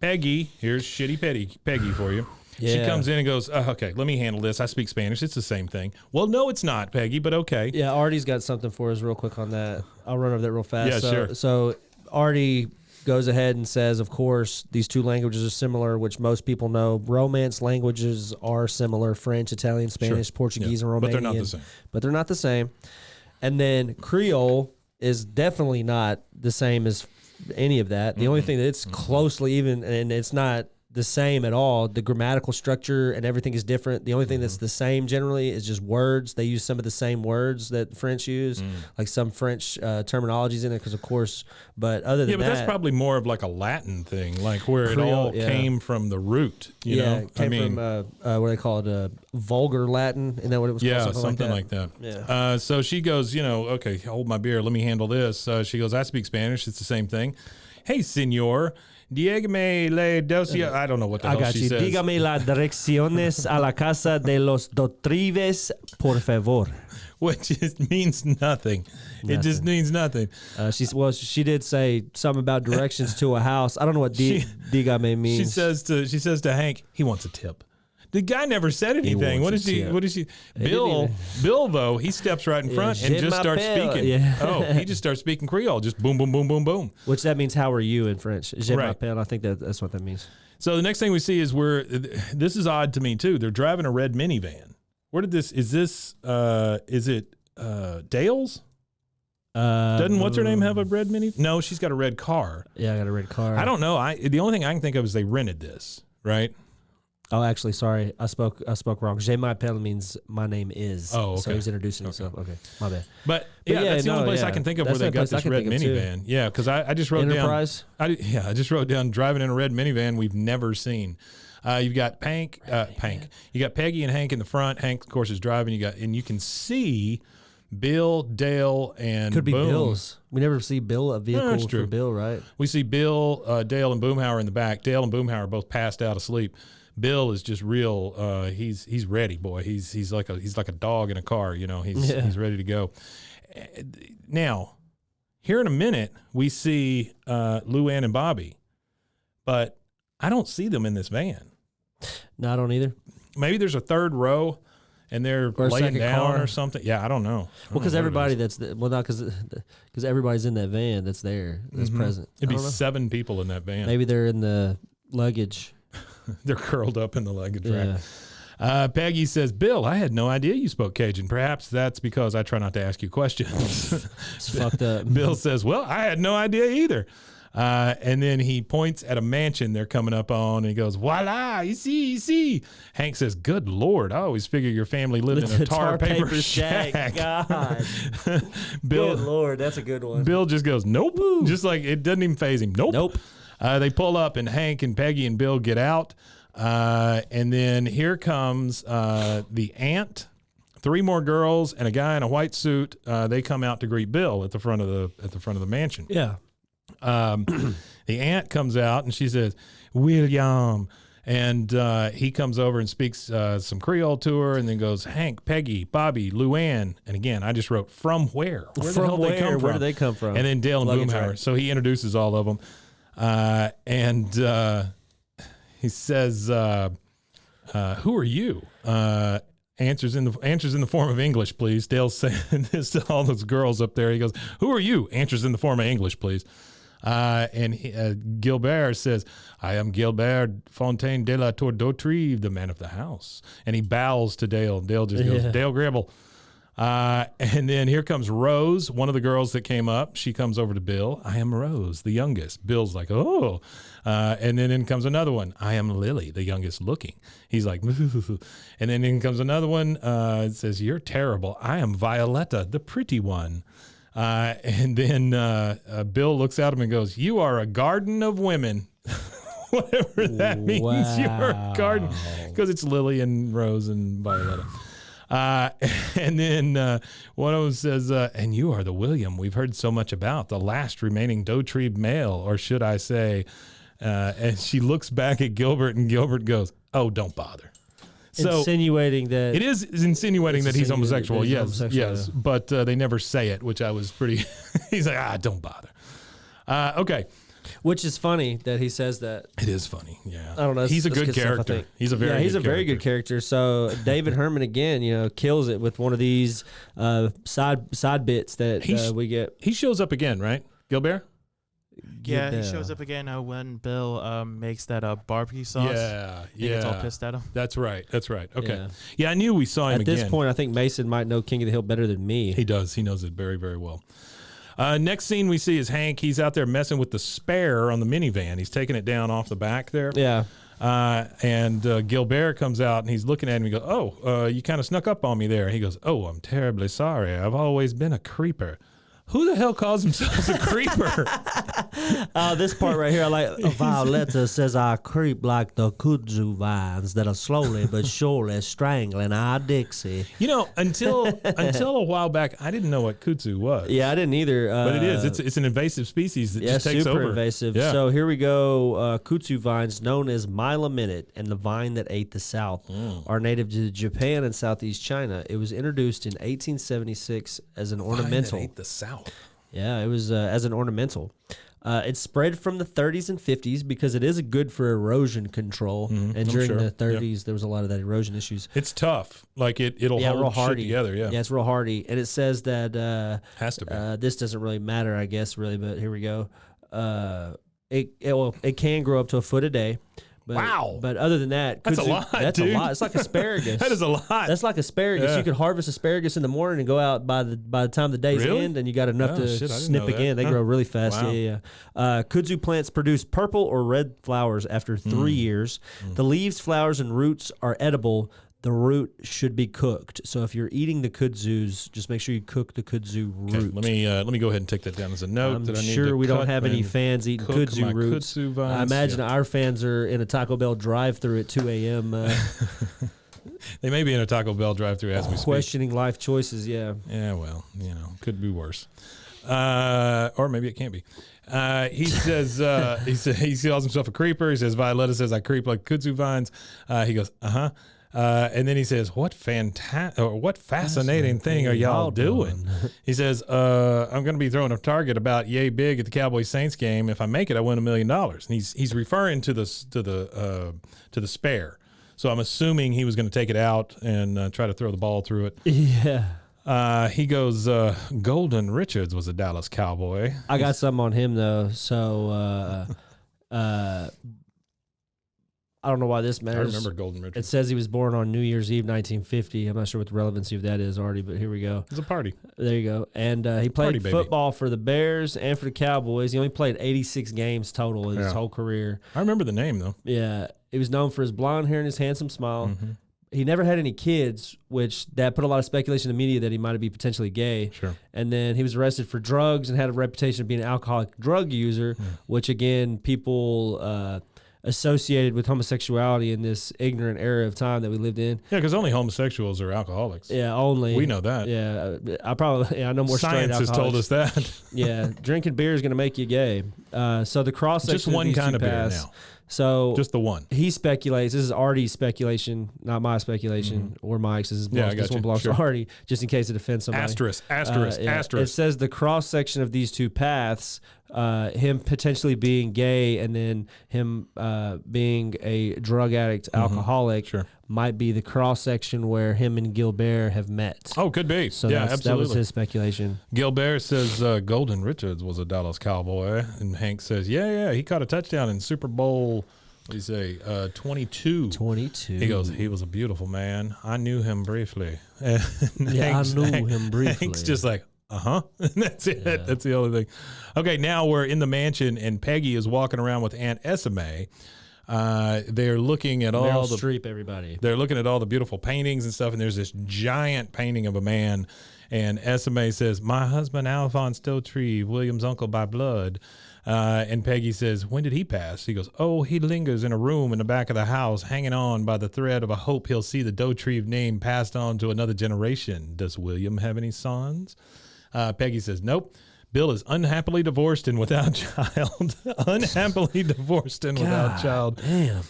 Peggy, here's shitty Peggy for you. She comes in and goes, okay, let me handle this. I speak Spanish. It's the same thing. Well, no, it's not, Peggy, but okay. Yeah, Artie's got something for us real quick on that. I'll run over that real fast. Yeah, sure. So Artie goes ahead and says, of course, these two languages are similar, which most people know. Romance languages are similar: French, Italian, Spanish, Portuguese, and Romanian. But they're not the same. But they're not the same. And then Creole is definitely not the same as any of that. The only thing that it's closely even, and it's not the same at all. The grammatical structure and everything is different. The only thing that's the same generally is just words. They use some of the same words that French use, like some French terminologies in it, because of course. But other than that, that's probably more of like a Latin thing, like where Creole, it all came from the root. You know, it came from what do they call it? Vulgar Latin. Isn't that what it was called? Yeah, something like that. Yeah. So she goes, okay, hold my beer. Let me handle this. She goes, I speak Spanish. It's the same thing. Hey, senor. Dígame la dosia. I don't know what the hell she says. Dígame las direcciones a la casa de los Dauterives, por favor. Which means nothing. It just means nothing. She did say something about directions to a house. I don't know what dígame means. She says to Hank, he wants a tip. The guy never said anything. What is she? Bill, though, he steps right in front and just starts speaking. Yeah. He just starts speaking Creole. Just boom, boom, boom, boom, boom. Which that means, how are you in French? Je Right. m'appelle. I think that's what that means. So the next thing we see is this is odd to me too. They're driving a red minivan. Is it Dale's? Doesn't what's her name have a red mini? No, she's got a red car. Yeah, I got a red car. I don't know. The only thing I can think of is they rented this, right? Oh, actually, sorry. I spoke wrong. Je m'appelle means my name is. Oh, okay. So he's introducing himself. Okay, my bad. But that's the only place I can think of where they got this red minivan. Yeah, because I just wrote Enterprise? down. I just wrote down driving in a red minivan we've never seen. You've got Pank. You got Peggy and Hank in the front. Hank, of course, is driving. And you can see Bill, Dale, and could be Boom. Bill's. We never see Bill a vehicle for Bill, right? We see Bill, Dale, and Boomhauer in the back. Dale and Boomhauer are both passed out asleep. Bill is just real. He's ready, boy. He's like a dog in a car. He's ready to go. Now, here in a minute, we see Luann and Bobby, but I don't see them in this van. No, I don't either. Maybe there's a third row, and they're laying down or something. Yeah, I don't know. Well, because everybody because everybody's in that van that's there, that's present. It'd be 7 people in that van. Maybe they're in the luggage. They're curled up in the luggage rack. Peggy says, Bill, I had no idea you spoke Cajun. Perhaps that's because I try not to ask you questions. It's fucked up. Bill says, well, I had no idea either. And then he points at a mansion they're coming up on, and he goes, voila, you see. Hank says, good Lord, I always figure your family lived in a tar paper shack. God. Bill, good Lord, that's a good one. Bill just goes, nope. Just like it doesn't even faze him. Nope. They pull up, and Hank and Peggy and Bill get out. And then here comes the aunt, 3 more girls, and a guy in a white suit. They come out to greet Bill at the front of the mansion. Yeah. The aunt comes out, and she says, William. And he comes over and speaks some Creole to her, and then goes, Hank, Peggy, Bobby, Luann. And again, I just wrote, from where? Where the hell they come from? Where do they come from? And then Dale and Boomhauer. So he introduces all of them. And he says, who are you? Answers in the form of English, please. Dale's saying this to all those girls up there. He goes, who are you? Answers in the form of English, please. And Gilbert says, I am Gilbert Fontaine de la Tour Dauterive, the man of the house. And he bows to Dale. Dale just goes, Dale Gribble. And then here comes Rose, one of the girls that came up. She comes over to Bill. I am Rose, the youngest. Bill's like, oh. And then in comes another one. I am Lily, the youngest looking. He's like, and then in comes another one. It says, you're terrible. I am Violetta, the pretty one. And then Bill looks at him and goes, you are a garden of women. Whatever that means. Wow. You're a garden. Because it's Lily and Rose and Violetta. And then one of them says, and you are the William we've heard so much about, the last remaining Dauterive male, or should I say, and she looks back at Gilbert, and Gilbert goes, oh, don't bother. So insinuating that it is insinuating that he's homosexual. Yes, homosexual, yes, but they never say it, which I was pretty. He's like, don't bother. Okay. Which is funny that he says that. It is funny, yeah. I don't know. He's a good character. He's a very good character. So David Herman again, kills it with one of these side bits that we get. He shows up again, right, Gilbert? Yeah, he shows up again when Bill makes that barbecue sauce. Yeah, He gets all pissed at him. That's right. Okay. Yeah, I knew we saw him again. At this point, I think Mason might know King of the Hill better than me. He does. He knows it very, very well. Next scene we see is Hank. He's out there messing with the spare on the minivan. He's taking it down off the back there. Yeah. And Gilbert comes out and he's looking at him. He goes, "Oh, you kind of snuck up on me there." He goes, "Oh, I'm terribly sorry. I've always been a creeper." Who the hell calls themselves a creeper? This part right here, I like. Violetta says I creep like the kudzu vines that are slowly but surely strangling our Dixie. Until a while back, I didn't know what kudzu was. Yeah, I didn't either. But it is. It's an invasive species that just takes over. Super invasive. Yeah. So here we go. Kudzu vines, known as Mila Minute and the vine that ate the South, are native to Japan and Southeast China. It was introduced in 1876 as an ornamental. Vine that ate the South. Yeah, it was as an ornamental. It spread from the 30s and 50s because it is good for erosion control. And during the 30s, there was a lot of that erosion issues. It's tough. Like it'll hold real hardy. shit together. Yeah, it's real hardy. And it says that has to be. This doesn't really matter, I guess, really. But here we go. It can grow up to a foot a day. But, wow. But other than that, that's a lot, That's dude. a lot. It's like asparagus. That is a lot. That's like asparagus. Yeah. You could harvest asparagus in the morning and go out by the time the day's end, and you got enough to snip again. They grow really fast. Wow. Yeah. Kudzu plants produce purple or red flowers after 3 years. The leaves, flowers, and roots are edible. The root should be cooked. So if you're eating the kudzus, just make sure you cook the kudzu root. Let me go ahead and take that down as a note. I'm sure we don't have any fans eating kudzu roots. I imagine our fans are in a Taco Bell drive-thru at 2 a.m. They may be in a Taco Bell drive-thru as we speak. Questioning life choices, yeah. Yeah, well, could be worse. Or maybe it can't be. He says he calls himself a creeper. He says Violetta says I creep like kudzu vines. He goes, uh-huh. And then he says, what fascinating thing are y'all doing? He says, I'm going to be throwing a target about yay big at the Cowboys Saints game. If I make it, I win $1 million. And he's referring to the spare. So I'm assuming he was going to take it out and try to throw the ball through it. Yeah. He goes, Golden Richards was a Dallas Cowboy. I got something on him though. So, I don't know why this matters. I remember Golden Richards. It says he was born on New Year's Eve, 1950. I'm not sure what the relevancy of that is already, but here we go. It's a party. There you go. And he played football for the Bears and for the Cowboys. He only played 86 games total in his whole career. I remember the name, though. Yeah. He was known for his blonde hair and his handsome smile. Mm-hmm. He never had any kids, which that put a lot of speculation in the media that he might be potentially gay. Sure. And then he was arrested for drugs and had a reputation of being an alcoholic drug user, which, again, people associated with homosexuality in this ignorant era of time that we lived in. Yeah, because only homosexuals are alcoholics. Yeah, only. We know that. Yeah, I know more Science straight alcoholics. has told us that. Yeah, drinking beer is going to make you gay. So the cross section just one kind of beer now. So just the one. He speculates. This is Artie's speculation, not my speculation or Mike's. This one belongs to Artie, just in case it offends somebody. Asterisk. It says the cross section of these two paths, him potentially being gay and then him being a drug addict, alcoholic, might be the cross section where him and Gilbert have met. Oh, could be. So absolutely. That was his speculation. Gilbert says Golden Richards was a Dallas Cowboy, and Hank says, yeah, he caught a touchdown in Super Bowl. What do you say? 22. 22. He goes, he was a beautiful man. I knew him briefly. And I knew him briefly. Hank's just like, and that's it. Yeah. That's the only thing. Okay, now we're in the mansion, and Peggy is walking around with Aunt Esme. They're looking at Meryl all the Streep, everybody. They're looking at all the beautiful paintings and stuff, and there's this giant painting of a man. And Esme says, "My husband Alphonse Dauterive, William's uncle by blood." And Peggy says, "When did he pass?" He goes, "Oh, he lingers in a room in the back of the house, hanging on by the thread of a hope he'll see the Dauterive name passed on to another generation. Does William have any sons?" Peggy says, "Nope. Bill is unhappily divorced and without child." Unhappily divorced and without child. Damn.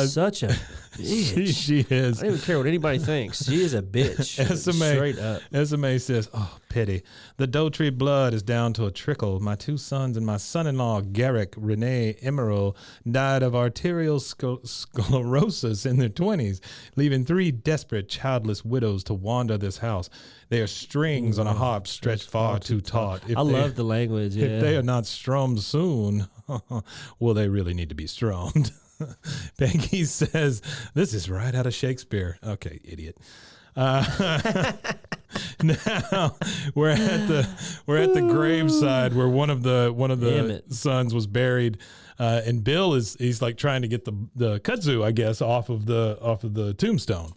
Such a bitch. She is. I don't even care what anybody thinks. She is a bitch. Straight up. SMA says, oh, pity. The Dauterive blood is down to a trickle. My 2 sons and my son-in-law, Garrick, Renee, Meryl, died of arterial sclerosis in their 20s, leaving 3 desperate, childless widows to wander this house. They are strings on a harp stretched far too taut. I love the language, yeah. If they are not strummed soon, well, they really need to be strummed. Peggy says, this is right out of Shakespeare. Okay, idiot. Now we're at the graveside where one of the sons was buried, and Bill he's like trying to get the kudzu, I guess, off of the tombstone.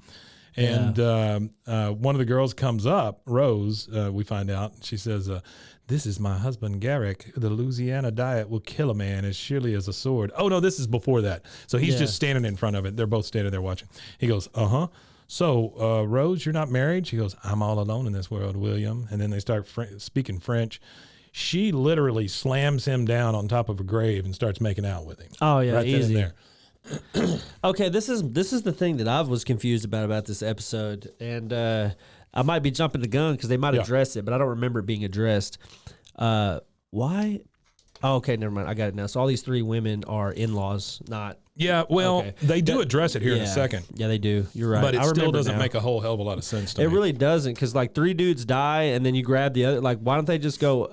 And one of the girls comes up, Rose, we find out. She says, this is my husband, Garrick. The Louisiana diet will kill a man as surely as a sword. Oh, no, this is before that. So he's just standing in front of it. They're both standing there watching. He goes, uh-huh. So, Rose, you're not married? She goes, I'm all alone in this world, William. And then they start speaking French. She literally slams him down on top of a grave and starts making out with him. Oh, yeah, right easy. There. Okay, this is the thing that I was confused about this episode, and I might be jumping the gun because they might address it, but I don't remember it being addressed. Why? Oh, okay, never mind. I got it now. So all these 3 women are in-laws, not... Yeah, well, they do address it here in a second. Yeah, they do. You're right. But it still doesn't make a whole hell of a lot of sense to me. It really doesn't, because like 3 dudes die, and then you grab the other. Like, why don't they just go?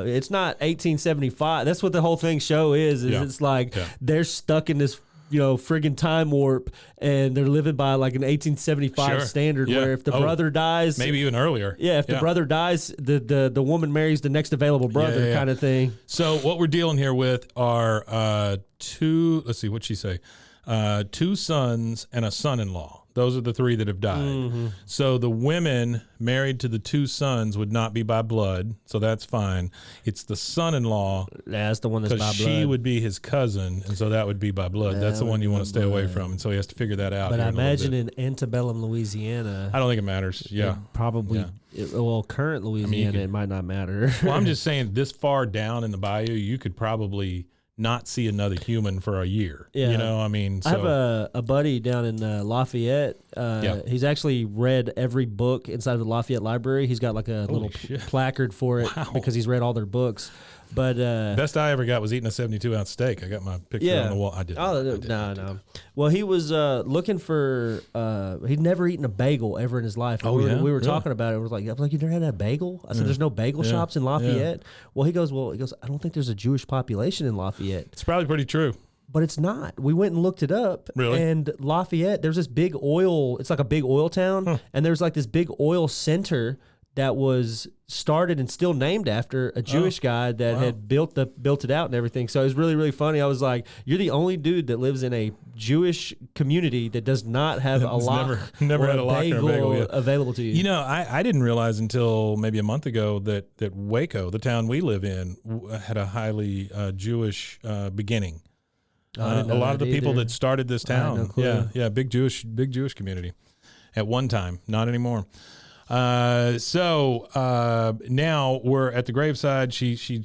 It's not 1875. That's what the whole thing show is. It's like they're stuck in this friggin' time warp, and they're living by like an 1875 standard where if the brother dies, maybe even earlier. Yeah, if the brother dies, the woman marries the next available brother kind of thing. So what we're dealing here with are 2, let's see, what'd she say? 2 sons and a son-in-law. Those are the 3 that have died. Mm-hmm. So the women married to the 2 sons would not be by blood, so that's fine. It's the son-in-law. That's the one that's by blood. Because she would be his cousin, and so that would be by blood. That's the one you want to stay away from, and so he has to figure that out. But I imagine in antebellum Louisiana... I don't think it matters, Probably... Yeah. Current Louisiana, it might not matter. Well, I'm just saying, this far down in the bayou, you could probably... not see another human for a year. Yeah. So. I have a buddy down in Lafayette. He's actually read every book inside of the Lafayette Library. He's got like a little placard for it because he's read all their books. But best I ever got was eating a 72-ounce steak. I got my picture on the wall. I didn't. No. Well, he was looking for. He'd never eaten a bagel ever in his life. We were talking about it. I was like, you never had a bagel? I said, there's no bagel shops in Lafayette. Well, he goes, I don't think there's a Jewish population in Lafayette. It's probably pretty true. But it's not. We went and looked it up. Really? And Lafayette, there's this big oil. It's like a big oil town, and there's like this big oil center that was started and still named after a Jewish guy that had built it out and everything. So it was really, really funny. I was like, you're the only dude that lives in a Jewish community that does not have a lock never had a lock or a bagel available to you. I didn't realize until maybe a month ago that Waco, the town we live in, had a highly Jewish beginning. A lot of the people that started this town, big Jewish community at one time, not anymore. So now we're at the graveside. She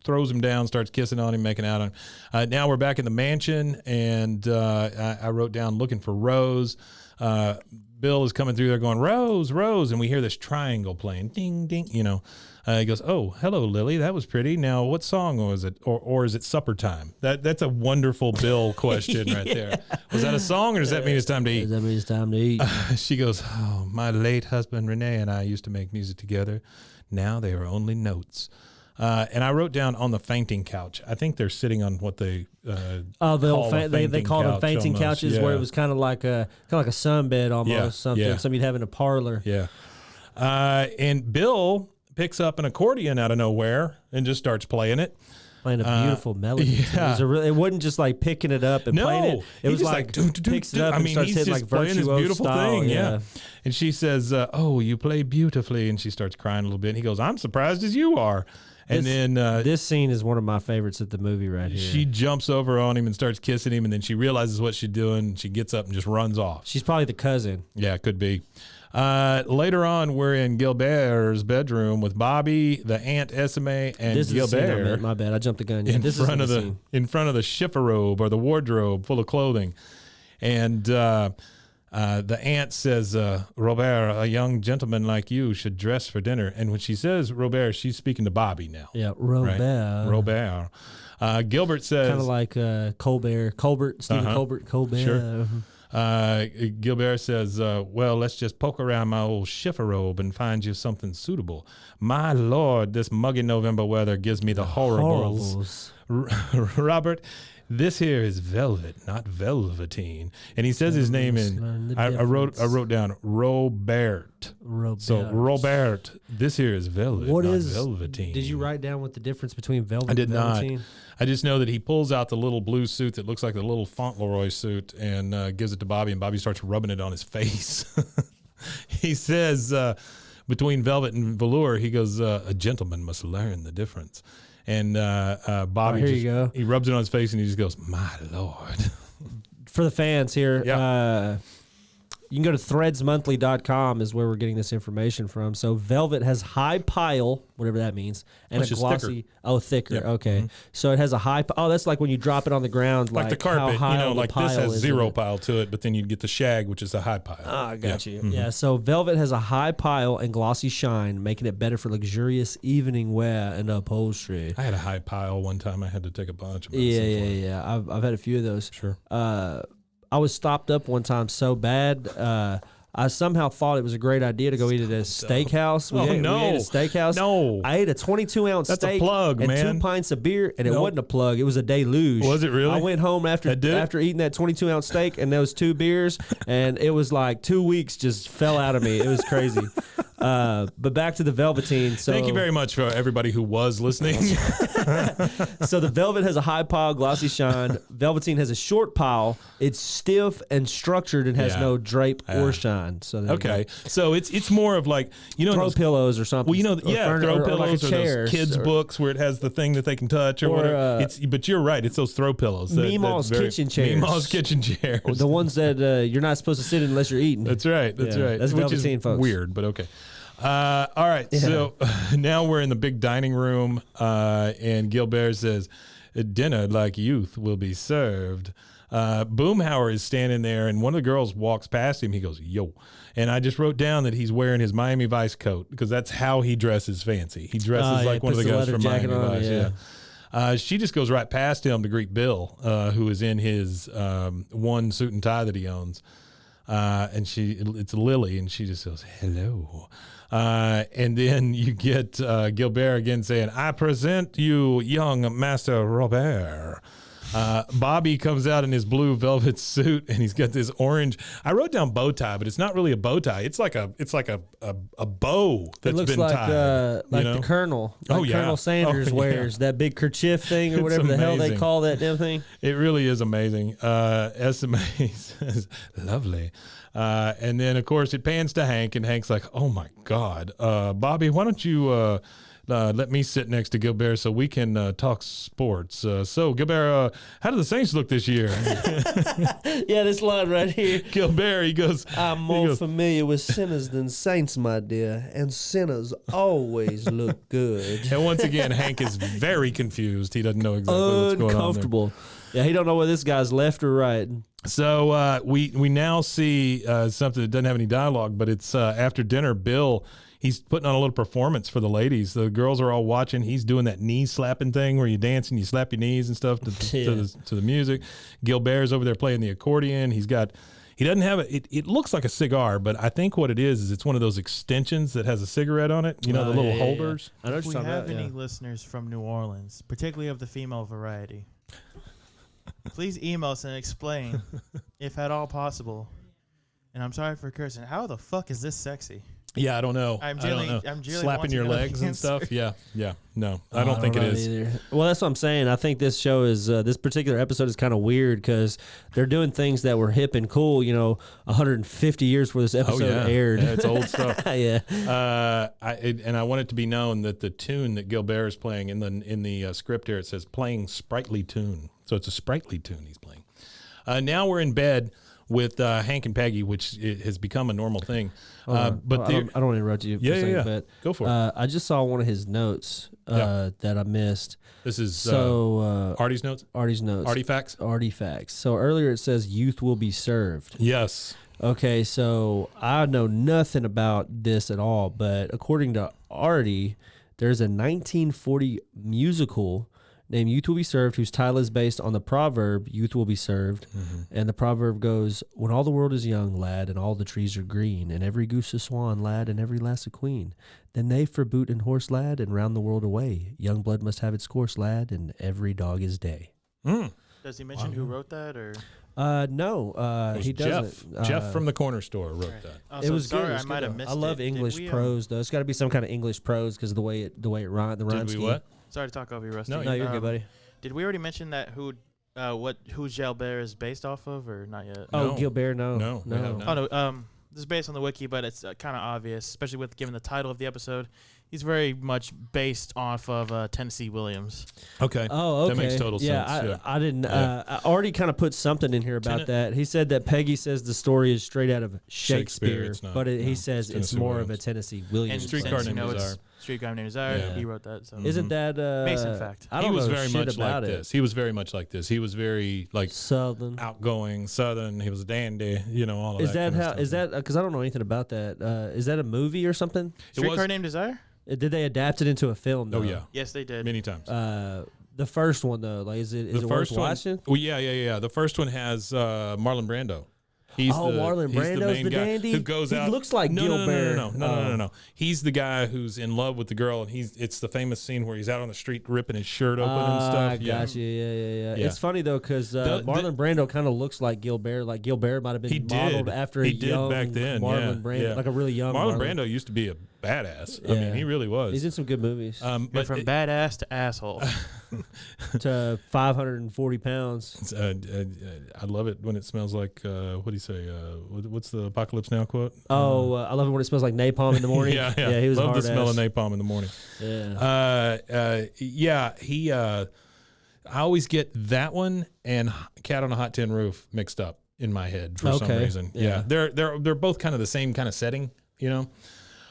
throws him down, starts kissing on him, making out on him. Now we're back in the mansion, and I wrote down looking for Rose. Bill is coming through there going, Rose, Rose, and we hear this triangle playing, ding, ding, he goes, oh, hello, Lily, that was pretty. Now, what song was it? Or is it supper time? That's a wonderful Bill question right there. Was that a song, or does that mean it's time to eat? Does that mean it's time to eat? She goes, oh, my late husband, Renee, and I used to make music together. Now they are only notes. And I wrote down on the fainting couch. I think they're sitting on what they they call them fainting couches, where it was kind of like a sunbed almost, something you'd have in a parlor. Yeah. And Bill picks up an accordion out of nowhere and just starts playing it. Playing a beautiful melody. Yeah. It wasn't just like picking it up and playing it. It was like picks it up and starts hitting like virtuoso beautiful style. Thing. Yeah. And she says, oh, you play beautifully. And she starts crying a little bit. And he goes, I'm surprised as you are. And then this scene is one of my favorites of the movie right here. She jumps over on him and starts kissing him, and then she realizes what she's doing. She gets up and just runs off. She's probably the cousin. Yeah, it could be. Later on, we're in Gilbert's bedroom with Bobby, the aunt Esme, and this Gilbert. Is my bad, I jumped the gun. Yeah, in front of the chifforobe or the wardrobe full of clothing. And the aunt says, Robert, a young gentleman like you should dress for dinner. And when she says Robert, she's speaking to Bobby now. Yeah, Robert. Right? Robert. Gilbert says... Kind of like Colbert, Stephen Colbert. Sure. Gilbert says, well, let's just poke around my old chifforobe and find you something suitable. My Lord, this muggy November weather gives me the horribles. Robert, this here is velvet, not velveteen. And he says his name in, I wrote down Robert. So Robert, this here is velvet, not velveteen. Did you write down what the difference between velvet and velveteen? I did not. I just know that he pulls out the little blue suit that looks like the little Fauntleroy suit and gives it to Bobby, and Bobby starts rubbing it on his face. He says, between velvet and velour, he goes, a gentleman must learn the difference. And Bobby, he rubs it on his face and he just goes, my Lord. For the fans here, you can go to threadsmonthly.com is where we're getting this information from. So velvet has high pile, whatever that means, and a glossy. Thicker. Oh, thicker. Yep. Okay. Mm-hmm. So it has a high. Oh, that's like when you drop it on the ground, like the carpet. Like this has zero pile to it, but then you get the shag, which is a high pile. Ah, I got you. Mm-hmm. Yeah. So velvet has a high pile and glossy shine, making it better for luxurious evening wear and upholstery. I had a high pile one time. I had to take a bunch of Yeah. I've had a few of those. Sure. I was stopped up one time so bad. I somehow thought it was a great idea to go eat at a steakhouse. We ate at a steakhouse. No. I ate a 22-ounce steak. That's a plug, and man. 2 pints of beer, and it wasn't a plug. It was a deluge. Was it really? I went home after eating that 22-ounce steak and those 2 beers, and it was like 2 weeks just fell out of me. It was crazy. But back to the Velveteen. So thank you very much for everybody who was listening. So the Velvet has a high pile, glossy shine. Velveteen has a short pile. It's stiff and structured and has no drape or shine. So so it's more of like throw pillows or something. Well, throw pillows or those kids' books where it has the thing that they can touch or whatever. But you're right. It's those throw pillows. Meemaw's kitchen chairs. Meemaw's kitchen chairs. The ones that you're not supposed to sit in unless you're eating. That's right. That's right. That's Velveteen, folks. Weird, but okay. All right, so now we're in the big dining room, and Gilbert says, dinner like youth will be served. Boomhauer is standing there, and one of the girls walks past him. He goes, yo. And I just wrote down that he's wearing his Miami Vice coat because that's how he dresses fancy. He dresses like one of the guys from Miami Vice. She just goes right past him to greet Bill, who is in his one suit and tie that he owns. And it's Lily, and she just goes, hello. And then you get Gilbert again saying, I present you young Master Robert. Bobby comes out in his blue velvet suit, and he's got this orange. I wrote down bow tie, but it's not really a bow tie. It's like a bow that's been tied. Like the Colonel. Like Colonel Sanders wears that big kerchief thing or whatever the hell they call that damn thing. It really is amazing. SMA says, lovely. And then, of course, it pans to Hank, and Hank's like, oh, my God. Bobby, why don't you let me sit next to Gilbert so we can talk sports. So, Gilbert, how do the Saints look this year? Yeah, this line right here. Gilbert, he goes, I'm more familiar with sinners than saints, my dear, and sinners always look good. And once again, Hank is very confused. He doesn't know exactly what's going on. Uncomfortable. Yeah, he don't know whether this guy's left or right. So we now see something that doesn't have any dialogue, but it's after dinner, Bill, he's putting on a little performance for the ladies. The girls are all watching. He's doing that knee slapping thing where you dance and you slap your knees and stuff to the music. Gilbert's over there playing the accordion. He doesn't have it looks like a cigar, but I think what it is it's one of those extensions that has a cigarette on it. The little holders. I know if we have any listeners from New Orleans, particularly of the female variety, please email us and explain, if at all possible. And I'm sorry for cursing. How the fuck is this sexy? Yeah, I don't know. I'm slapping your legs and stuff. Yeah. No, I don't think it is. Either. Well, that's what I'm saying. I think this show is this particular episode is kind of weird because they're doing things that were hip and cool. 150 years before this episode aired. Yeah, it's old stuff. Yeah. I want it to be known that the tune that Gilbert is playing in the script here, it says playing sprightly tune. So it's a sprightly tune he's playing. Now we're in bed with Hank and Peggy, which has become a normal thing. But I don't want to interrupt you for a second, but go for it. I just saw one of his notes that I missed. This is Artie's notes? Artifacts. So earlier it says youth will be served. Yes. Okay, so I know nothing about this at all, but according to Artie, there's a 1940 musical named Youth Will Be Served, whose title is based on the proverb, Youth Will Be Served. And the proverb goes, when all the world is young, lad, and all the trees are green, and every goose a swan, lad, and every lass a queen, then they for boot and horse, lad, and round the world away. Young blood must have its course, lad, and every dog is day. Does he mention who wrote that, or? No, he doesn't. Jeff from the corner store wrote that. Oh, it was sorry, good. I might have missed it. I love English prose, though. It's got to be some kind of English prose because of the way it rhymes. Did we what? Sorry to talk over you, Rusty. No, you're good, buddy. Did we already mention that who Gilbert is based off of, or not yet? Oh, Gilbert, no. Oh no. This is based on the wiki, but it's kind of obvious, especially with given the title of the episode. He's very much based off of Tennessee Williams. Okay. Oh, okay. That makes total sense. I didn't. I already kind of put something in here about that. He said that Peggy says the story is straight out of Shakespeare, it's not, but he says it's more of a Tennessee Williams. And Streetcar Named Desire. Streetcar Named Desire. Yeah. He wrote that. So. Isn't that Mason fact? I don't he was know very shit much about like it. this. He was very much like this. He was very like Southern, outgoing, Southern. He was a dandy. You know, all of is that. that how? Kind of is that because I don't know anything about that? Is that a movie or something? Streetcar Named Desire? Did they adapt it into a film? Though? Oh yeah. Yes, they did. Many times. The first one though, like is it worth watching? Well, yeah. The first one has Marlon Brando. Marlon Brando's the dandy who goes out. He looks like Gilbert. No. He's the guy who's in love with the girl, and it's the famous scene where he's out on the street ripping his shirt open and stuff. I got you. Yeah. It's funny though because Marlon Brando kind of looks like Gilbert. Like Gilbert might have been modeled after a young back then. Marlon Brando, like a really young Marlon Brando used to be a badass. Yeah. I mean, he really was. He's in some good movies. But from badass to asshole. To 540 pounds. I love it when it smells like what do you say? What's the Apocalypse Now quote? I love it when it smells like napalm in the morning. yeah. He was love a the smell ass. of napalm in the morning. Yeah. He. I always get that one and Cat on a Hot Tin Roof mixed up in my head for some reason. Yeah, they're both kind of the same kind of setting, you know.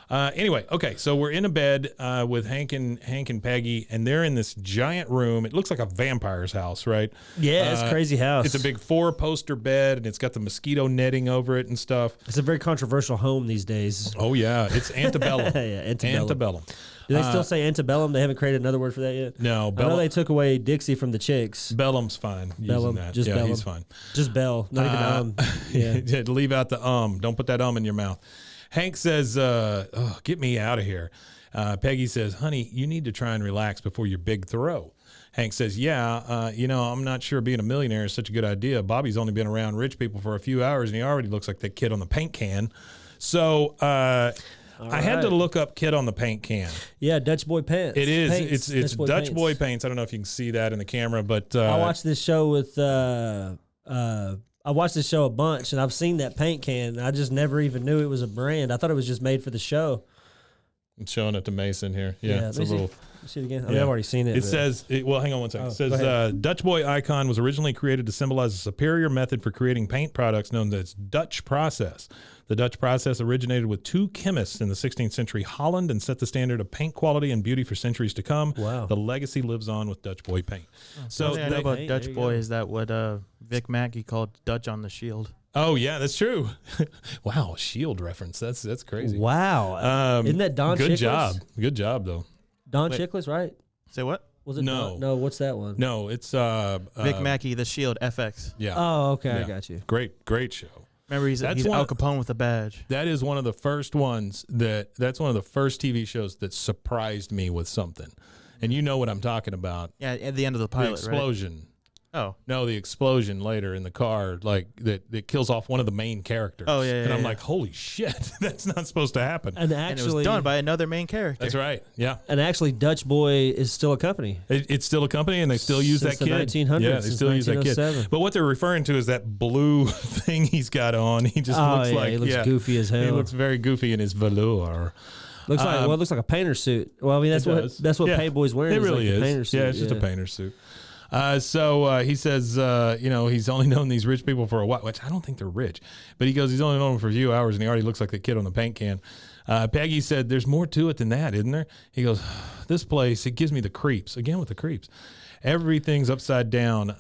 Anyway, okay, so we're in a bed with Hank and Peggy, and they're in this giant room. It looks like a vampire's house, right? Yeah, it's a crazy house. It's a big 4-poster bed, and it's got the mosquito netting over it and stuff. It's a very controversial home these days. Oh, yeah, it's antebellum. Antebellum. Do they still say antebellum? They haven't created another word for that yet? No. I know they took away Dixie from the Chicks. Bellum's fine. Bellum, that. just Bellum. He's fine. Just Bell, not even Yeah. Leave out the Don't put that in your mouth. Hank says, get me out of here. Peggy says, honey, you need to try and relax before your big throw. Hank says, I'm not sure being a millionaire is such a good idea. Bobby's only been around rich people for a few hours, and he already looks like that kid on the paint can. So I had to look up kid on the paint can. Yeah, Dutch Boy Pants. It is. Paints. It's Dutch Boy Paints. I don't know if you can see that in the camera, but I watched this show with I watched this show a bunch, and I've seen that paint can. And I just never even knew it was a brand. I thought it was just made for the show. I'm showing it to Mason here. Yeah, it's a little. See it again. I mean, I've already seen it. It says, well, hang on one second. It says, Dutch Boy icon was originally created to symbolize a superior method for creating paint products known as Dutch process. The Dutch process originated with 2 chemists in the 16th century Holland and set the standard of paint quality and beauty for centuries to come. Wow. The legacy lives on with Dutch Boy paint. So I know about Dutch Boy is that what Vic Mackey called Dutch on the Shield. Oh yeah, that's true. Wow, Shield reference. That's crazy. Wow. Isn't that Don Chickless? Good job though. Don Chickless, right? Say what? Was it no? No, what's that one? No, it's Vic Mackey, The Shield, FX. Yeah. Oh, okay, Yeah. I got you. Great show. Remember, he's Al Capone with a badge. That is one of the first ones that's one of the first TV shows that surprised me with something. And you know what I'm talking about. Yeah, at the end of the pilot, the explosion. Right? Oh. No, the explosion later in the car, like that kills off one of the main characters. Oh, yeah. And I'm like, holy shit, that's not supposed to happen. And it was done by another main character. That's right. Yeah. And actually, Dutch Boy is still a company. It's still a company, and they still use Since that kid. the 1900s. Yeah, they still use that kid. But what they're referring to is that blue thing he's got on. He just looks like he looks goofy as hell. He looks very goofy in his velour. Looks like a painter suit. Well, I mean that's what Payboy's wearing. It really like is. A painter suit. Yeah, it's just a painter suit. So he says, he's only known these rich people for a while, which I don't think they're rich. But he goes, he's only known them for a few hours, and he already looks like the kid on the paint can. Peggy said, there's more to it than that, isn't there? He goes, this place, it gives me the creeps. Again with the creeps. Everything's upside down.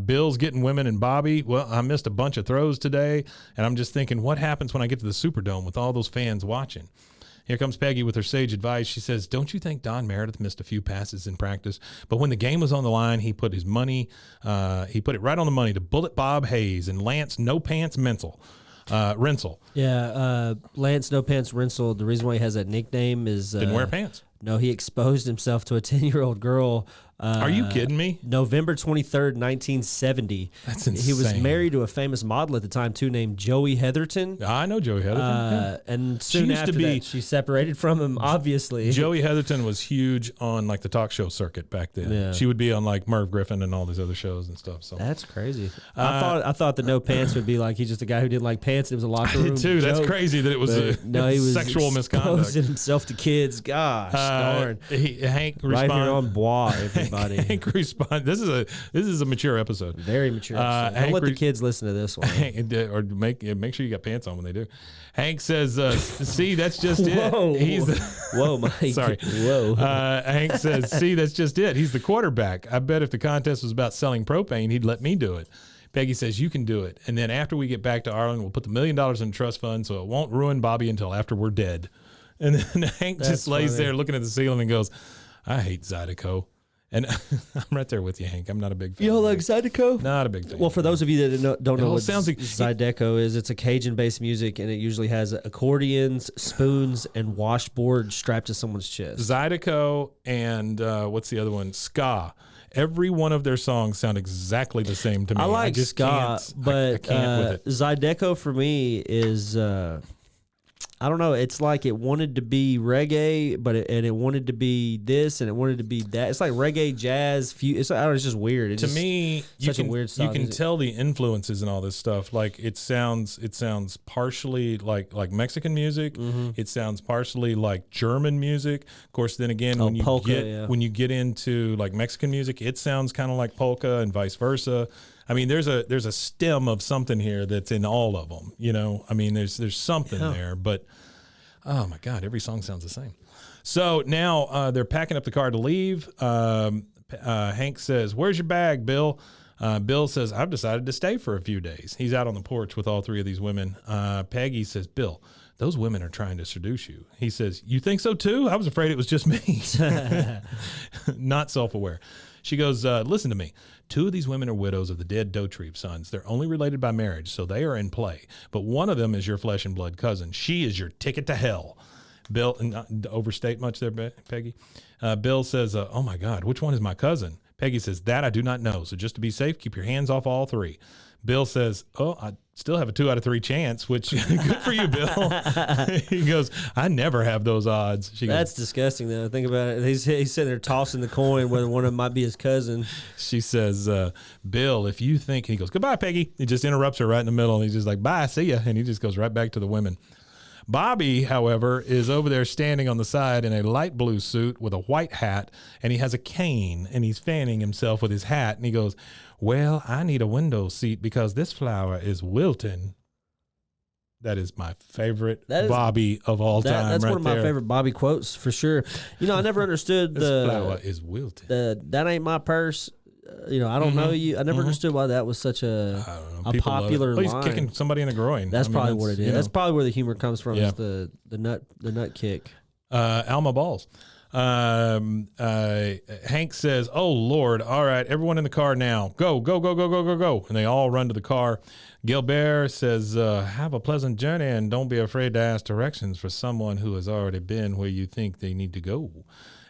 Bill's getting women, and Bobby, well, I missed a bunch of throws today, and I'm just thinking, what happens when I get to the Superdome with all those fans watching? Here comes Peggy with her sage advice. She says, don't you think Don Meredith missed a few passes in practice? But when the game was on the line, he put his money, he put it right on the money to Bullet Bob Hayes and Lance No Pants Rensel. Yeah, Lance No Pants Rensel, the reason why he has that nickname is... Didn't wear pants. No, he exposed himself to a 10-year-old girl. Are you kidding me? November 23rd, 1970. That's insane. He was married to a famous model at the time, too, named Joey Heatherton. I know Joey Heatherton. And soon after that, she separated from him, obviously. Joey Heatherton was huge on like the talk show circuit back then. Yeah. She would be on like Merv Griffin and all these other shows and stuff. So that's crazy. I thought the no pants would be like he's just a guy who didn't like pants. It was a locker room too. joke. That's crazy that it was he was sexual misconduct. Exposing himself to kids. Gosh darn. Hank right here on Bois, everybody. Hank responds. This is a mature episode. Very mature episode. Don't let the kids listen to this one. Or make sure you got pants on when they do. Hank says, see, that's just Whoa. it. Whoa, Mike. Sorry. Whoa. Hank says, see, that's just it. He's the quarterback. I bet if the contest was about selling propane, he'd let me do it. Peggy says, you can do it. And then after we get back to Ireland, we'll put the $1 million in a trust fund so it won't ruin Bobby until after we're dead. And then Hank just lays there looking at the ceiling and goes, I hate Zydeco. And I'm right there with you, Hank. I'm not a big fan. You don't like Zydeco? Not a big fan. Well, for those of you that don't know what like, Zydeco is, it's a Cajun-based music, and it usually has accordions, spoons, and washboard strapped to someone's chest. Zydeco and what's the other one? Ska. Every one of their songs sound exactly the same to me. I like ska, but I can't with it. Zydeco for me is... I don't know. It's like it wanted to be reggae, but it wanted to be this, and it wanted to be that. It's like reggae, jazz. It's just weird. It's me, such a weird style. You can tell the influences and all this stuff. Like it sounds partially like Mexican music. Mm-hmm. It sounds partially like German music. Of course, then again, when you get into like Mexican music, it sounds kind of like polka and vice versa. I mean, there's a stem of something here that's in all of them. You know, I mean, there's something there, but oh my God, every song sounds the same. So now they're packing up the car to leave. Hank says, "Where's your bag, Bill?" Bill says, "I've decided to stay for a few days." He's out on the porch with all three of these women. Peggy says, "Bill, those women are trying to seduce you." He says, "You think so too? I was afraid it was just me." Not self-aware. She goes, listen to me. 2 of these women are widows of the dead Dauterive sons. They're only related by marriage, so they are in play. But one of them is your flesh and blood cousin. She is your ticket to hell. Bill, not overstate much there, Peggy. Bill says, oh my God, which one is my cousin? Peggy says, that I do not know. So just to be safe, keep your hands off all 3. Bill says, oh, I still have a 2 out of 3 chance, which good for you, Bill. He goes, I never have those odds. That's disgusting, though. Think about it. He's sitting there tossing the coin whether one of them might be his cousin. She says, Bill, if you think, and he goes, goodbye, Peggy. He just interrupts her right in the middle, and he's just like, bye, see ya. And he just goes right back to the women. Bobby, however, is over there standing on the side in a light blue suit with a white hat, and he has a cane, and he's fanning himself with his hat, and he goes, well, I need a window seat because this flower is wilting. That is my favorite Bobby of all time. That's right one of my there. favorite Bobby quotes for sure. You know, I never understood this flower is wilting. That ain't my purse. You know, I don't know you. I never understood why that was such a popular line. He's kicking somebody in the groin. That's probably what it is. That's probably where the humor comes from. Yeah. Is the nut kick. Alma balls. Hank says, oh Lord, all right, everyone in the car now, go, and they all run to the car. Gilbert says, have a pleasant journey and don't be afraid to ask directions for someone who has already been where you think they need to go.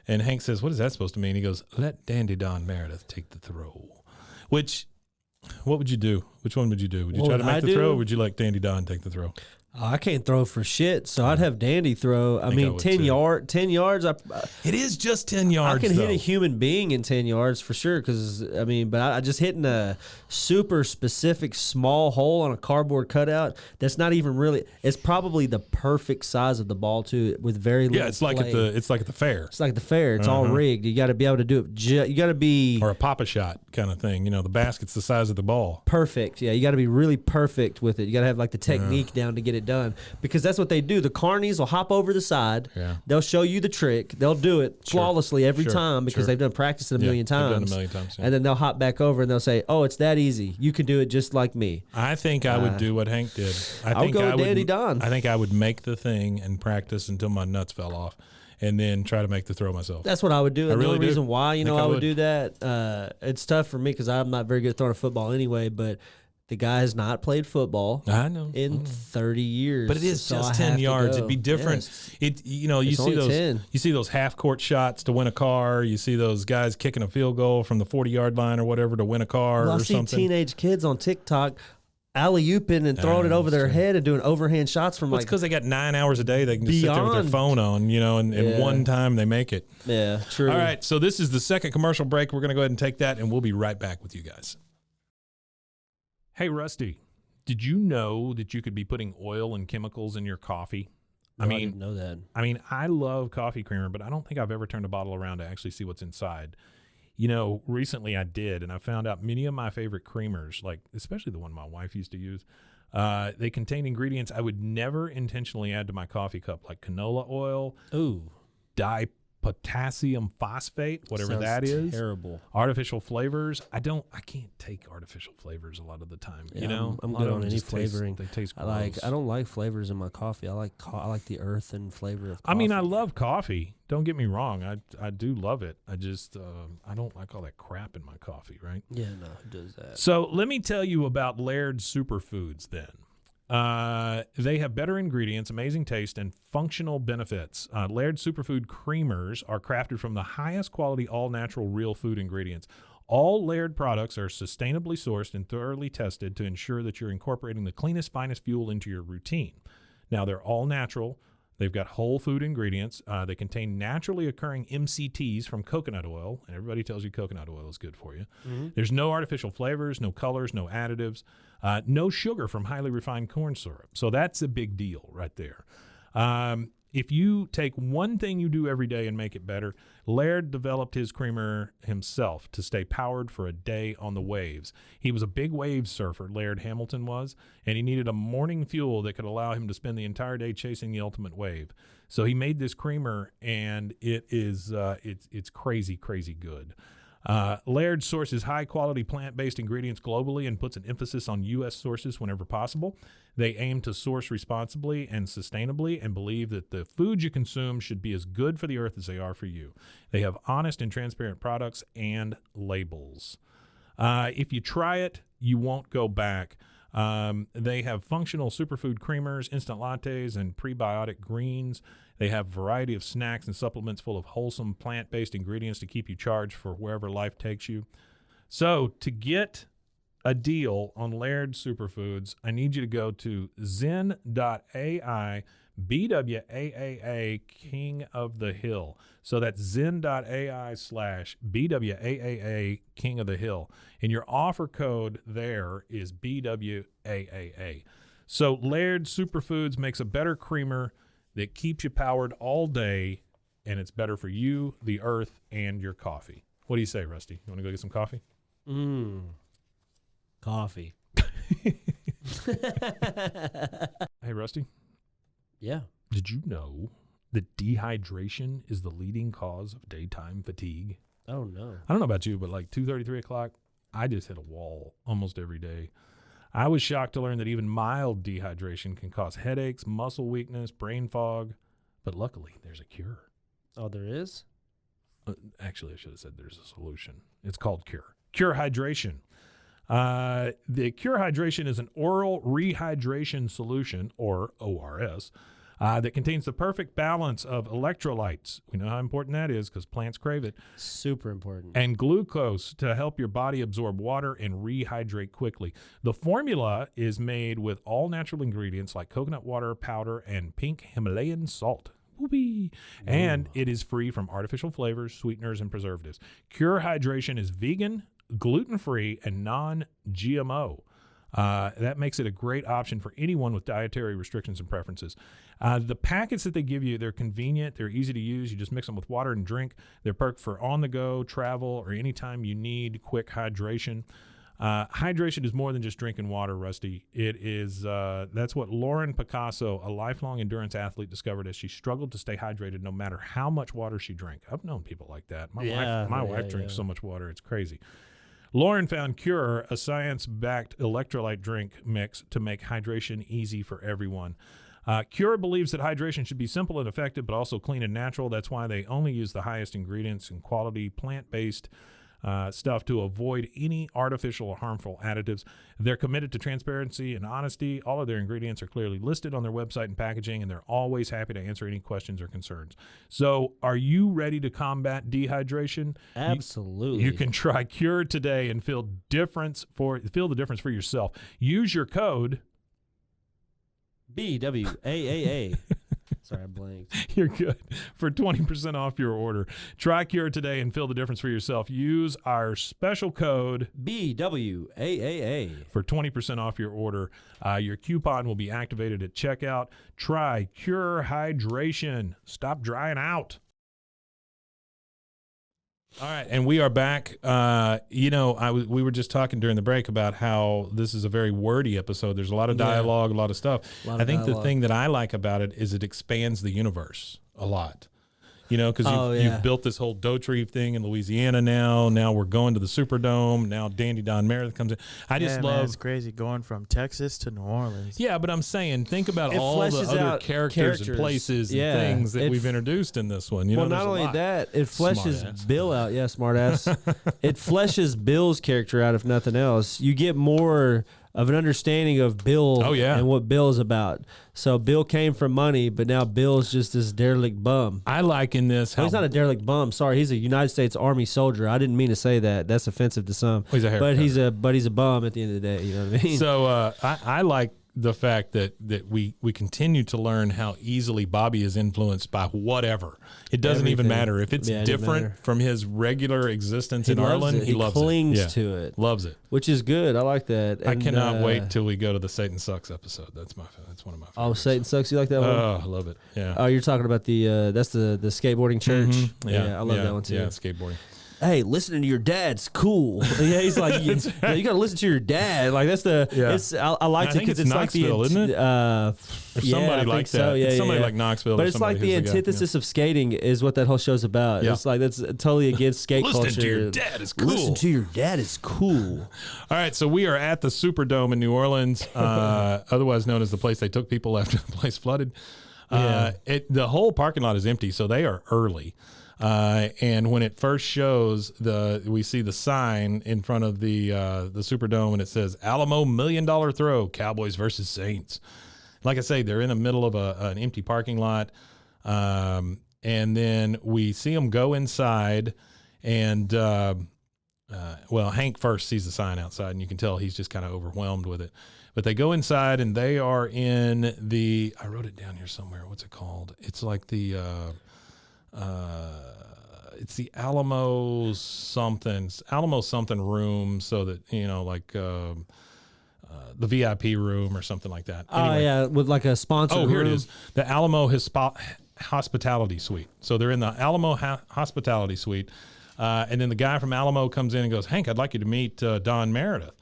And Hank says, what is that supposed to mean? He goes, let Dandy Don Meredith take the throw. What would you do? Which one would you do? Would you try to make the throw, or would you let Dandy Don take the throw? Oh, I can't throw for shit, so I'd have Dandy throw. I mean, 10 yards. It is just 10 yards. I can hit a human being in 10 yards for sure. Because but I just hitting a super specific small hole on a cardboard cutout. That's not even really. It's probably the perfect size of the ball too, with very little. Yeah, it's like at the fair. It's like the fair. It's all rigged. You got to be able to do it. You got to be or a papa shot kind of thing. You know, the basket's the size of the ball. Perfect. Yeah, you got to be really perfect with it. You got to have like the technique down to get it done, because that's what they do. The carnies will hop over the side. Yeah. They'll show you the trick. They'll do it flawlessly every time because they've done practice it a million times. And then they'll hop back over and they'll say, "Oh, it's that easy. You can do it just like me." I think I would do what Hank did. I think go with Dandy Don. I think I would make the thing and practice until my nuts fell off, and then try to make the throw myself. That's what I would do. And the only reason why I would do that, it's tough for me because I'm not very good at throwing a football anyway, but the guy has not played football in 30 years. But it is just 10 yards. It'd be different. Yes. You see those half court shots to win a car. You see those guys kicking a field goal from the 40-yard line or whatever to win a car or something. I see teenage kids on TikTok alley-ooping and throwing it over their head and doing overhand shots from it's because they got 9 hours a day. They can just sit there with their phone on, and one time they make it. Yeah, true. All right, so this is the second commercial break. We're going to go ahead and take that, and we'll be right back with you guys. Hey, Rusty, did you know that you could be putting oil and chemicals in your coffee? No, I didn't know that. I mean, I love coffee creamer, but I don't think I've ever turned a bottle around to actually see what's inside. Recently I did, and I found out many of my favorite creamers, like especially the one my wife used to use, they contain ingredients I would never intentionally add to my coffee cup, like canola oil, potassium phosphate, whatever that is. Terrible. Artificial flavors. I can't take artificial flavors a lot of the time. Yeah, I'm good on any flavoring. They taste gross. I don't like flavors in my coffee. I like the earth and flavor of coffee. I mean, I love coffee. Don't get me wrong. I do love it. I just I don't like all that crap in my coffee, right? Yeah, no, who does that? So let me tell you about Laird Superfoods then. They have better ingredients, amazing taste, and functional benefits. Laird Superfood Creamers are crafted from the highest quality, all-natural, real food ingredients. All Laird products are sustainably sourced and thoroughly tested to ensure that you're incorporating the cleanest, finest fuel into your routine. Now, they're all natural. They've got whole food ingredients. They contain naturally occurring MCTs from coconut oil, and everybody tells you coconut oil is good for you. Mm-hmm. There's no artificial flavors, no colors, no additives, no sugar from highly refined corn syrup. So that's a big deal right there. If you take one thing you do every day and make it better, Laird developed his creamer himself to stay powered for a day on the waves. He was a big wave surfer, Laird Hamilton was, and he needed a morning fuel that could allow him to spend the entire day chasing the ultimate wave. So he made this creamer, and it is it's crazy, crazy good. Laird sources high-quality plant-based ingredients globally and puts an emphasis on U.S. sources whenever possible. They aim to source responsibly and sustainably and believe that the foods you consume should be as good for the earth as they are for you. They have honest and transparent products and labels. If you try it, you won't go back. They have functional superfood creamers, instant lattes, and prebiotic greens. They have a variety of snacks and supplements full of wholesome plant-based ingredients to keep you charged for wherever life takes you. So to get a deal on Laird Superfoods, I need you to go to zen.ai, BWAAA, King of the Hill. So that's zen.ai/BWAAA, King of the Hill. And your offer code there is BWAAA. So Laird Superfoods makes a better creamer that keeps you powered all day, and it's better for you, the earth, and your coffee. What do you say, Rusty? You want to go get some coffee? Coffee. Hey, Rusty? Yeah. Did you know that dehydration is the leading cause of daytime fatigue? Oh, no. I don't know about you, but like 2:30, 3 o'clock, I just hit a wall almost every day. I was shocked to learn that even mild dehydration can cause headaches, muscle weakness, brain fog, but luckily there's a cure. Oh, there is? Actually, I should have said there's a solution. It's called Cure. Cure Hydration. The Cure Hydration is an oral rehydration solution, or ORS, that contains the perfect balance of electrolytes. We know how important that is because plants crave it. Super important. And glucose to help your body absorb water and rehydrate quickly. The formula is made with all natural ingredients like coconut water, powder, and pink Himalayan salt. Whoopee. And it is free from artificial flavors, sweeteners, and preservatives. Cure Hydration is vegan, gluten-free, and non-GMO. That makes it a great option for anyone with dietary restrictions and preferences. The packets that they give you, they're convenient, they're easy to use. You just mix them with water and drink. They're perfect for on-the-go, travel, or anytime you need quick hydration. Hydration is more than just drinking water, Rusty. It is, that's what Lauren Picasso, a lifelong endurance athlete, discovered as she struggled to stay hydrated no matter how much water she drank. I've known people like that. My wife drinks so much water, it's crazy. Lauren found Cure, a science-backed electrolyte drink mix to make hydration easy for everyone. Cure believes that hydration should be simple and effective, but also clean and natural. That's why they only use the highest ingredients and quality plant-based stuff to avoid any artificial or harmful additives. They're committed to transparency and honesty. All of their ingredients are clearly listed on their website and packaging, and they're always happy to answer any questions or concerns. So are you ready to combat dehydration? Absolutely. You can try Cure today and feel the difference for yourself. Use your code BWAAA. Sorry, I blanked. You're good. For 20% off your order. Try Cure today and feel the difference for yourself. Use our special code BWAAA for 20% off your order. Your coupon will be activated at checkout. Try Cure Hydration. Stop drying out. All right, and we are back. We were just talking during the break about how this is a very wordy episode. There's a lot of dialogue, a lot of stuff. I think the thing that I like about it is it expands the universe a lot. Because you've built this whole Dauterive thing in Louisiana now. Now we're going to the Superdome. Now Dandy Don Meredith comes in. I just love. It's crazy going from Texas to New Orleans. Yeah, but I'm saying, think about all the other characters and places and things that we've introduced in this one. Not only that, it fleshes Bill out. Yeah, smart ass. It fleshes Bill's character out, if nothing else. You get more of an understanding of Bill and what Bill's about. So Bill came from money, but now Bill's just this derelict bum. I like in this how... he's not a derelict bum. Sorry, he's a United States Army soldier. I didn't mean to say that. That's offensive to some. He's a he's a bum at the end of the day. You know what I mean? So I like the fact that we continue to learn how easily Bobby is influenced by whatever. It doesn't even matter. If it's different from his regular existence in Ireland, he loves it. He clings to it. Loves it. Which is good. I like that. And I cannot wait till we go to the Satan Sucks episode. That's one of my favorites. Oh, Satan Sucks. You like that one? Oh, I love it. Yeah. Oh, you're talking about that's the skateboarding church. Mm-hmm. Yeah, I love that one too. Yeah, skateboarding. Hey, listening to your dad's cool. Yeah, he's like, you got to listen to your dad. Like that's the. Yeah. I like it because it's Knoxville, like isn't it? Or somebody like that. So. Yeah, somebody like Knoxville. But it's like the antithesis of skating is what that whole show's about. Yeah. It's like that's totally against skate culture. Listen to your dad is cool. Listen to your dad is cool. All right, so we are at the Superdome in New Orleans, otherwise known as the place they took people after the place flooded. The whole parking lot is empty, so they are early. And when it first shows, we see the sign in front of the Superdome, and it says Alamo $1 million throw, Cowboys versus Saints. Like I say, they're in the middle of an empty parking lot, and then we see them go inside, and Hank first sees the sign outside, and you can tell he's just kind of overwhelmed with it. But they go inside, and they are in I wrote it down here somewhere. What's it called? It's like the it's the Alamo something room, so that the VIP room or something like that. Anyway. With like a sponsor. Oh, here it is, the Alamo Hospitality Suite. So they're in the Alamo Hospitality Suite, and then the guy from Alamo comes in and goes, "Hank, I'd like you to meet Don Meredith."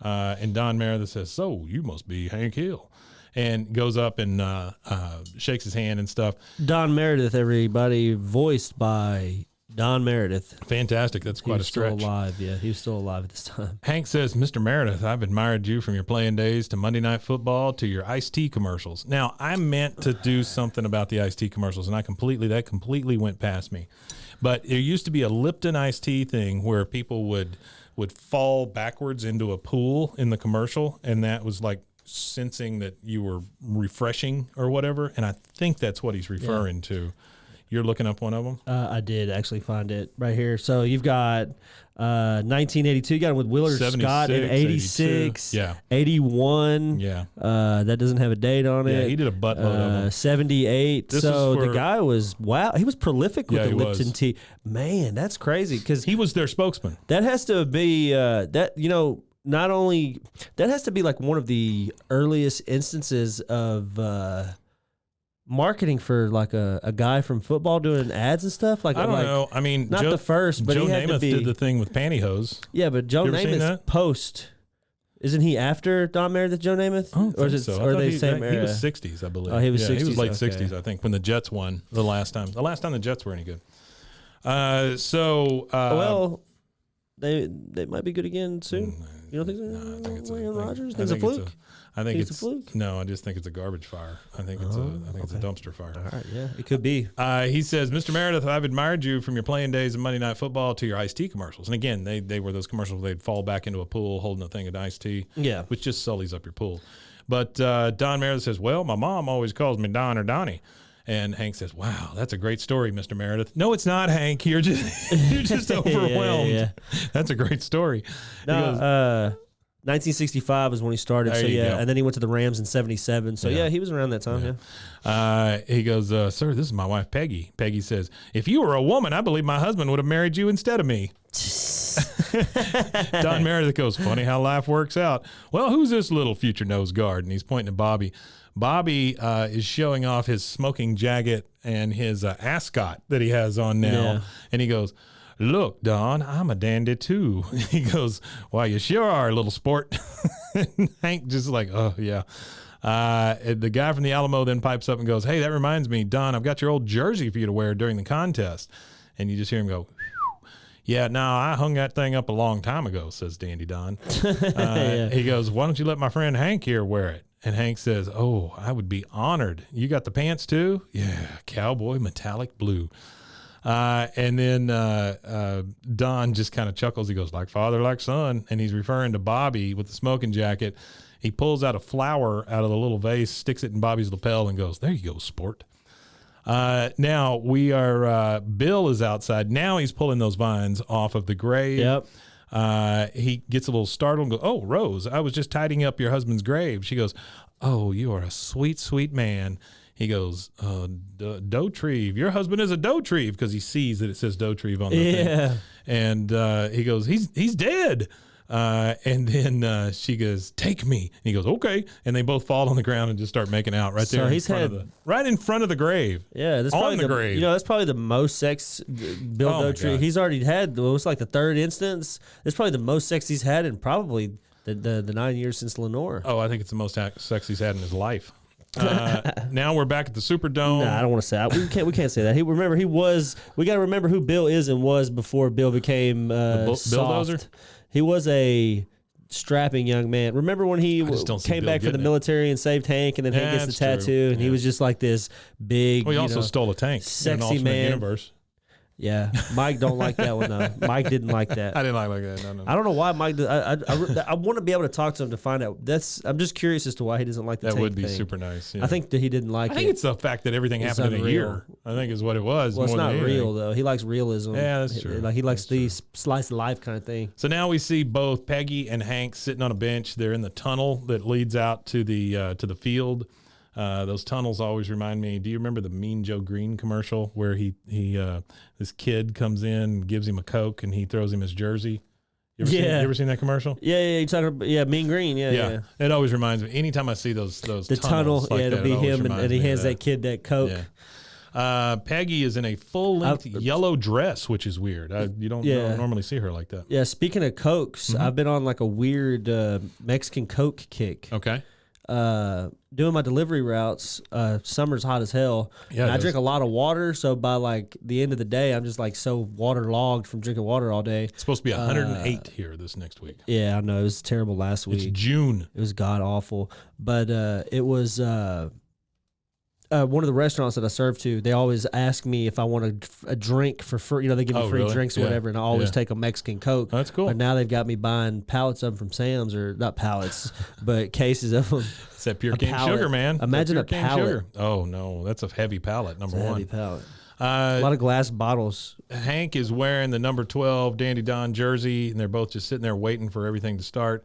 And Don Meredith says, "So you must be Hank Hill." And goes up and shakes his hand and stuff. Don Meredith, everybody, voiced by Don Meredith. Fantastic. That's quite a stretch. He was still alive. Yeah, he was still alive at this time. Hank says, "Mr. Meredith, I've admired you from your playing days to Monday Night Football to your iced tea commercials." Now, I meant to do something about the iced tea commercials, and that completely went past me. But there used to be a Lipton iced tea thing where people would fall backwards into a pool in the commercial, and that was like sensing that you were refreshing or whatever, and I think that's what he's referring to. You're looking up one of them? I did actually find it right here. So you've got 1982. You got it with Willard Scott in 86. 82. Yeah. 81. Yeah. That doesn't have a date on it. Yeah, he did a buttload of them. 78. So the guy was, he was prolific with the Lipton tea. Man, that's crazy. Because he was their spokesman. That has to be, not only, that has to be like one of the earliest instances of marketing for like a guy from football doing ads and stuff. Like, I don't know. I mean, not the first, but Joe he had Namath to be, did the thing with pantyhose. Yeah, but Joe Namath's post. Isn't he after Don Meredith, Joe Namath? Or is it so? Or are they the same era? He was 60s, I believe. Oh, he was 60s. He was late 60s, I think, when the Jets won the last time. The last time the Jets were any good. Well, they might be good again soon. You don't think so? No, I think it's Aaron Rodgers? Think it's a fluke? I think it's a fluke. No, I just think it's a garbage fire. I think it's a dumpster fire. All right, yeah, it could be. He says, Mr. Meredith, I've admired you from your playing days of Monday Night Football to your iced tea commercials. And again, they were those commercials where they'd fall back into a pool holding a thing of iced tea, which just sullies up your pool. But Don Meredith says, well, my mom always calls me Don or Donnie. And Hank says, wow, that's a great story, Mr. Meredith. No, it's not, Hank. You're just overwhelmed. Yeah. That's a great story. No, 1965 is when he started. There so you go. And then he went to the Rams in 77. So he was around that time. Yeah. He goes, sir, this is my wife, Peggy. Peggy says, if you were a woman, I believe my husband would have married you instead of me. Don Meredith goes, funny how life works out. Well, who's this little future nose guard? And he's pointing at Bobby. Bobby is showing off his smoking jacket and his ascot that he has on now. Yeah. And he goes, look, Don, I'm a dandy too. He goes, why, you sure are, little sport. Hank just like, oh, yeah. The guy from the Alamo then pipes up and goes, hey, that reminds me, Don, I've got your old jersey for you to wear during the contest. And you just hear him go, yeah, no, I hung that thing up a long time ago, says Dandy Don. He goes, why don't you let my friend Hank here wear it? And Hank says, oh, I would be honored. You got the pants too? Yeah, cowboy metallic blue. And then Don just kind of chuckles. He goes, like father, like son. And he's referring to Bobby with the smoking jacket. He pulls out a flower out of the little vase, sticks it in Bobby's lapel, and goes, there you go, sport. Now we are, Bill is outside. Now he's pulling those vines off of the grave. Yep. He gets a little startled and goes, oh, Rose, I was just tidying up your husband's grave. She goes, oh, you are a sweet, sweet man. He goes, Dauterive, your husband is a Dauterive, because he sees that it says Dauterive on the thing. And he goes, he's dead. And then she goes, take me. And he goes, okay. And they both fall on the ground and just start making out right there right in front of the grave. Yeah, that's on the grave. That's probably the most sex Bill Dauterive. He's already had, it was like the third instance. It's probably the most sex he's had in probably the 9 years since Lenore. Oh, I think it's the most sex he's had in his life. Now we're back at the Superdome. Nah, I don't want to say that. We can't say that. We got to remember who Bill is and was before Bill became soft. He was a strapping young man. Remember when he came back from the military and saved Hank, and then Hank gets the tattoo, and he was just like this big. Well, he also stole a tank. Sexy in an man. Universe. Yeah, Mike don't like that one though. Mike didn't like that. I didn't like that. No. I don't know why Mike. I want to be able to talk to him to find out. I'm just curious as to why he doesn't like the tank That would be thing. super nice. Yeah. I think that he didn't like it. I think it's the fact that everything happened in a year. I think is what it was. Well, it's not real though. He likes realism. Yeah, that's true. Like he likes the slice of life kind of thing. So now we see both Peggy and Hank sitting on a bench. They're in the tunnel that leads out to the field. Those tunnels always remind me. Do you remember the Mean Joe Green commercial where this kid comes in and gives him a Coke and he throws him his jersey? You ever seen that commercial? Yeah. You're talking about Mean Green. Yeah. It always reminds me. Anytime I see those the tunnel, like it'll be him, and he hands that kid that Coke. Yeah. Peggy is in a full-length yellow dress, which is weird. You don't normally see her like that. Yeah. Speaking of Cokes, I've been on like a weird Mexican Coke kick. Okay. Doing my delivery routes, summer's hot as hell. Yeah, and I drink a lot of water, so by like the end of the day, I'm just like so waterlogged from drinking water all day. It's supposed to be 108 here this next week. Yeah, I know. It was terrible last week. It's June. It was god awful, but it was. one of the restaurants that I serve to, they always ask me if I want a drink for free. You know, they give me free really? drinks or whatever, and I always take a Mexican Coke. That's cool. But now they've got me buying pallets of them from Sam's, or not pallets, but cases of them. It's that pure cane sugar, man. Imagine a pallet. Sugar. Oh, no. That's a heavy pallet, number one. Heavy pallet. A lot of glass bottles. Hank is wearing the number 12 Dandy Don jersey, and they're both just sitting there waiting for everything to start.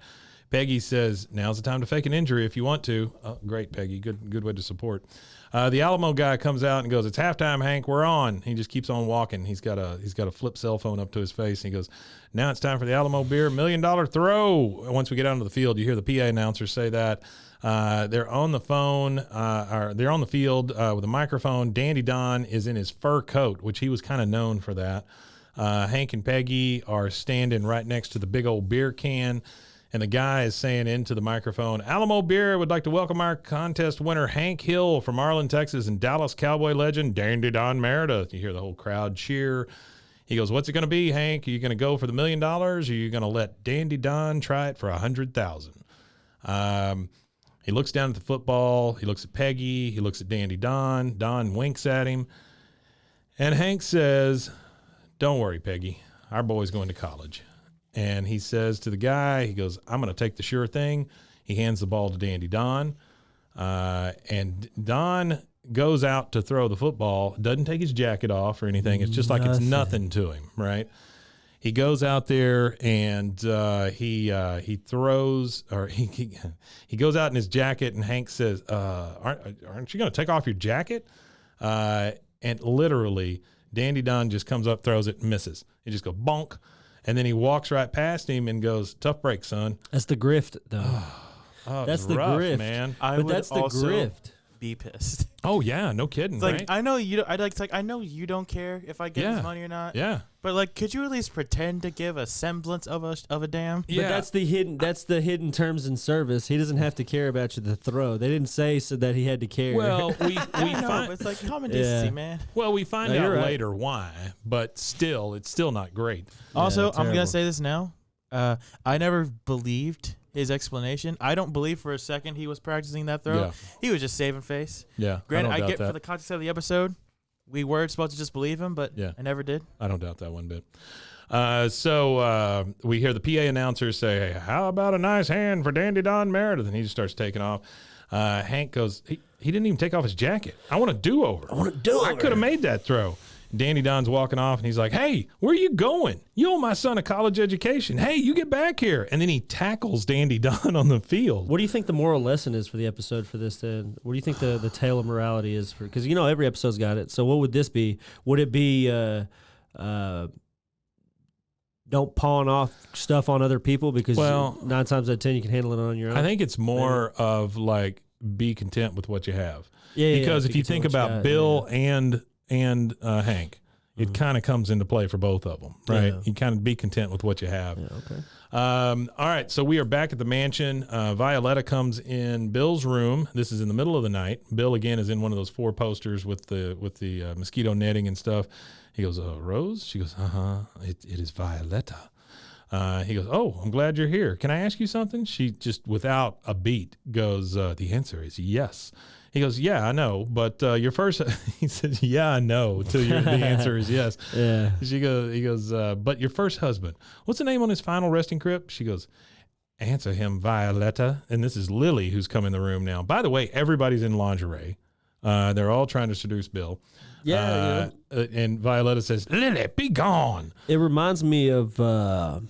Peggy says, now's the time to fake an injury if you want to. Oh, great, Peggy. Good way to support. The Alamo guy comes out and goes, it's halftime, Hank. We're on. He just keeps on walking. He's got a flip cell phone up to his face. And he goes, now it's time for the Alamo beer $1 million throw. Once we get out onto the field, you hear the PA announcer say that. They're on the phone, or they're on the field with a microphone. Dandy Don is in his fur coat, which he was kind of known for that. Hank and Peggy are standing right next to the big old beer can. And the guy is saying into the microphone, Alamo Beer would like to welcome our contest winner, Hank Hill from Arlen, Texas, and Dallas Cowboy legend, Dandy Don Meredith. You hear the whole crowd cheer. He goes, what's it going to be, Hank? Are you going to go for the $1 million, or are you going to let Dandy Don try it for $100,000? He looks down at the football. He looks at Peggy. He looks at Dandy Don. Don winks at him. And Hank says, don't worry, Peggy. Our boy's going to college. And he says to the guy, he goes, I'm going to take the sure thing. He hands the ball to Dandy Don. And Don goes out to throw the football, doesn't take his jacket off or anything. It's just like it's nothing to him, right? He goes out there and he throws, or he goes out in his jacket, and Hank says, aren't you going to take off your jacket? And literally, Dandy Don just comes up, throws it, and misses. He just goes bonk. And then he walks right past him and goes, tough break, son. That's the grift, though. That's the rough, grift, man. But that's the grift. Be pissed. Oh yeah, no kidding. It's right? like I know you. I know you don't care if I get this money or not. Yeah. But like, could you at least pretend to give a semblance of a damn? Yeah. But that's the hidden terms in service. He doesn't have to care about you to throw. They didn't say so that he had to care. Well, we know, find it's like common decency, man. Well, we find out later why, but still, it's still not great. Also, I'm gonna say this now. I never believed his explanation. I don't believe for a second he was practicing that throw. Yeah. He was just saving face. Yeah. Granted, I get for the context of the episode, we were supposed to just believe him, but I never did. I don't doubt that one bit. So we hear the PA announcer say, how about a nice hand for Dandy Don Meredith? And he just starts taking off. Hank goes, he didn't even take off his jacket. I want a do-over. I could have made that throw. Dandy Don's walking off, and he's like, hey, where are you going? You owe my son a college education. Hey, you get back here. And then he tackles Dandy Don on the field. What do you think the moral lesson is for the episode for this then? What do you think the tale of morality is for? Because, every episode's got it. So what would this be? Would it be don't pawn off stuff on other people because 9 times out of 10 you can handle it on your own? I think it's more of like be content with what you have. Yeah, because if you think about Bill and Hank, it kind of comes into play for both of them, right? You kind of be content with what you have. Yeah, okay. All right, so we are back at the mansion. Violetta comes in Bill's room. This is in the middle of the night. Bill again is in one of those 4 posters with the mosquito netting and stuff. He goes, Rose? She goes, it is Violetta. He goes, oh, I'm glad you're here. Can I ask you something? She just, without a beat, goes, the answer is yes. He goes, yeah, I know, but your first, he says, yeah, I know, till the answer is yes. Yeah. He goes, but your first husband, what's the name on his final resting crib? She goes, answer him, Violetta. And this is Lily who's come in the room now. By the way, everybody's in lingerie. They're all trying to seduce Bill. Yeah. And Violetta says, Lily, be gone. It reminds me of the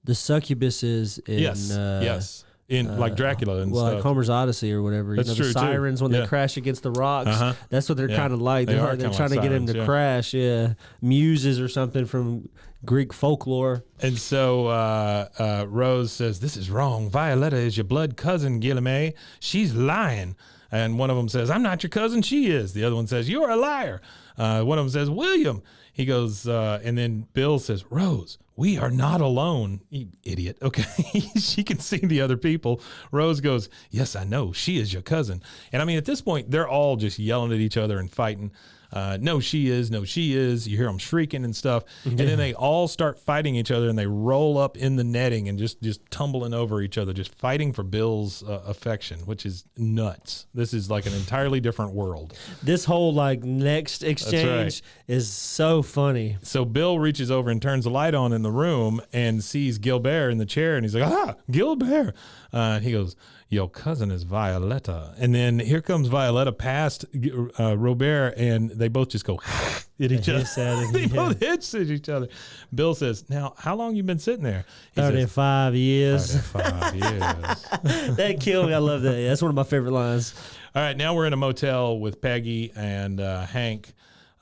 succubuses in... Yes. In like Dracula and stuff. Like Homer's Odyssey or whatever. That's true, the sirens when they crash against the rocks. That's what they're kind of like. They're trying to get him to crash. Yeah. Muses or something from Greek folklore. And so Rose says, this is wrong. Violetta is your blood cousin, Guillemette. She's lying. And one of them says, I'm not your cousin. She is. The other one says, you're a liar. One of them says, William. He goes, and then Bill says, Rose, we are not alone. You idiot. Okay. She can see the other people. Rose goes, yes, I know. She is your cousin. And I mean, at this point, they're all just yelling at each other and fighting. No, she is. No, she is. You hear them shrieking and stuff. And then they all start fighting each other, and they roll up in the netting and just tumbling over each other, just fighting for Bill's affection, which is nuts. This is like an entirely different world. This whole like next exchange is so funny. So Bill reaches over and turns the light on in the room and sees Gilbert in the chair, and he's like, Gilbert. He goes, your cousin is Violetta. And then here comes Violetta past Robert, and they both just go at each other. They both hiss at each other. Bill says, now, how long you been sitting there? He 35 says, years. 35 years. That killed me. I love that. That's one of my favorite lines. All right, now we're in a motel with Peggy and Hank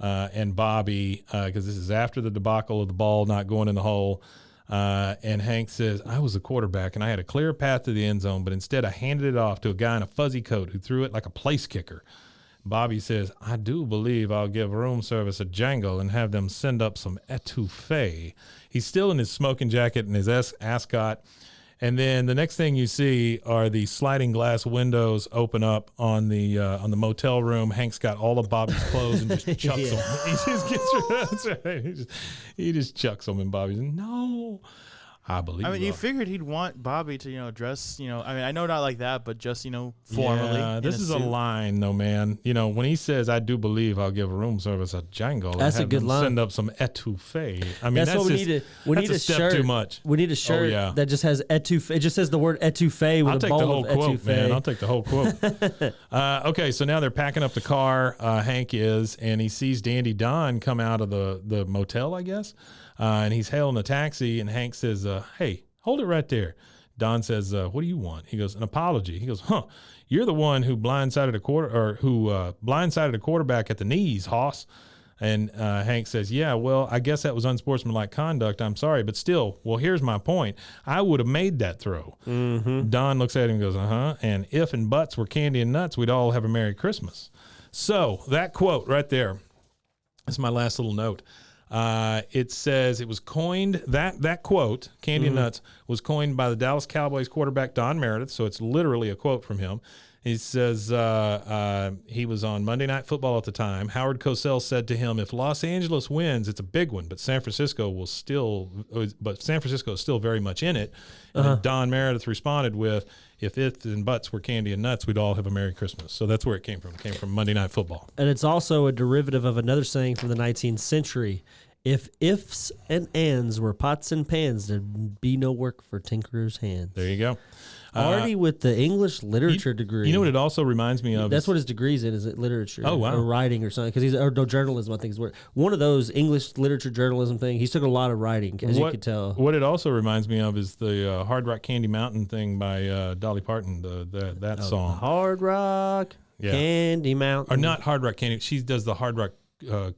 and Bobby, because this is after the debacle of the ball not going in the hole. And Hank says, I was a quarterback and I had a clear path to the end zone, but instead I handed it off to a guy in a fuzzy coat who threw it like a place kicker. Bobby says, I do believe I'll give room service a jangle and have them send up some etouffee. He's still in his smoking jacket and his ascot. And then the next thing you see are the sliding glass windows open up on the motel room. Hank's got all of Bobby's clothes and just chucks them. He just gets that's right. He just chucks them, and Bobby's no. I believe. I mean, you figured he'd want Bobby to, dress, I mean, I know not like that, but just, formally. Yeah, this is a line, though, man. When he says, I do believe I'll give room service a jangle. That's a good line. Send up some etouffee. I mean, that's what we need. We need a step shirt. Too much. We need a shirt that just has etouffee. It just says the word etouffee with a bowl of etouffee. I'll take the whole quote, man. I'll take the whole quote. Okay, so now they're packing up the car, Hank is, and he sees Dandy Don come out of the motel, I guess. And he's hailing a taxi, and Hank says, hey, hold it right there. Don says, what do you want? He goes, an apology. He goes, you're the one who blindsided a quarterback at the knees, hoss. And Hank says, yeah, well, I guess that was unsportsmanlike conduct. I'm sorry, but still, well, here's my point. I would have made that throw. Mm-hmm. Don looks at him and goes, and if and buts were candy and nuts, we'd all have a Merry Christmas. So that quote right there, that's my last little note. It says it was coined, that quote, candy and nuts, was coined by the Dallas Cowboys quarterback Don Meredith, so it's literally a quote from him. He says he was on Monday Night Football at the time. Howard Cosell said to him, if Los Angeles wins, it's a big one, but San Francisco is still very much in it. And then Don Meredith responded with, if ifs and buts were candy and nuts, we'd all have a Merry Christmas. So that's where it came from. It came from Monday Night Football. And it's also a derivative of another saying from the 19th century. If ifs and ands were pots and pans, there'd be no work for tinkerer's hands. There you go. Already with the English literature degree. You know what it also reminds me of? That's what his degree's in, is it literature? Oh, wow. Or writing or something. Because no, journalism, I think is what. One of those English literature journalism thing. He's took a lot of writing, as you could tell. What it also reminds me of is the Hard Rock Candy Mountain thing by Dolly Parton, that song. Hard Rock Candy Mountain. Or not Hard Rock Candy. She does the Hard Rock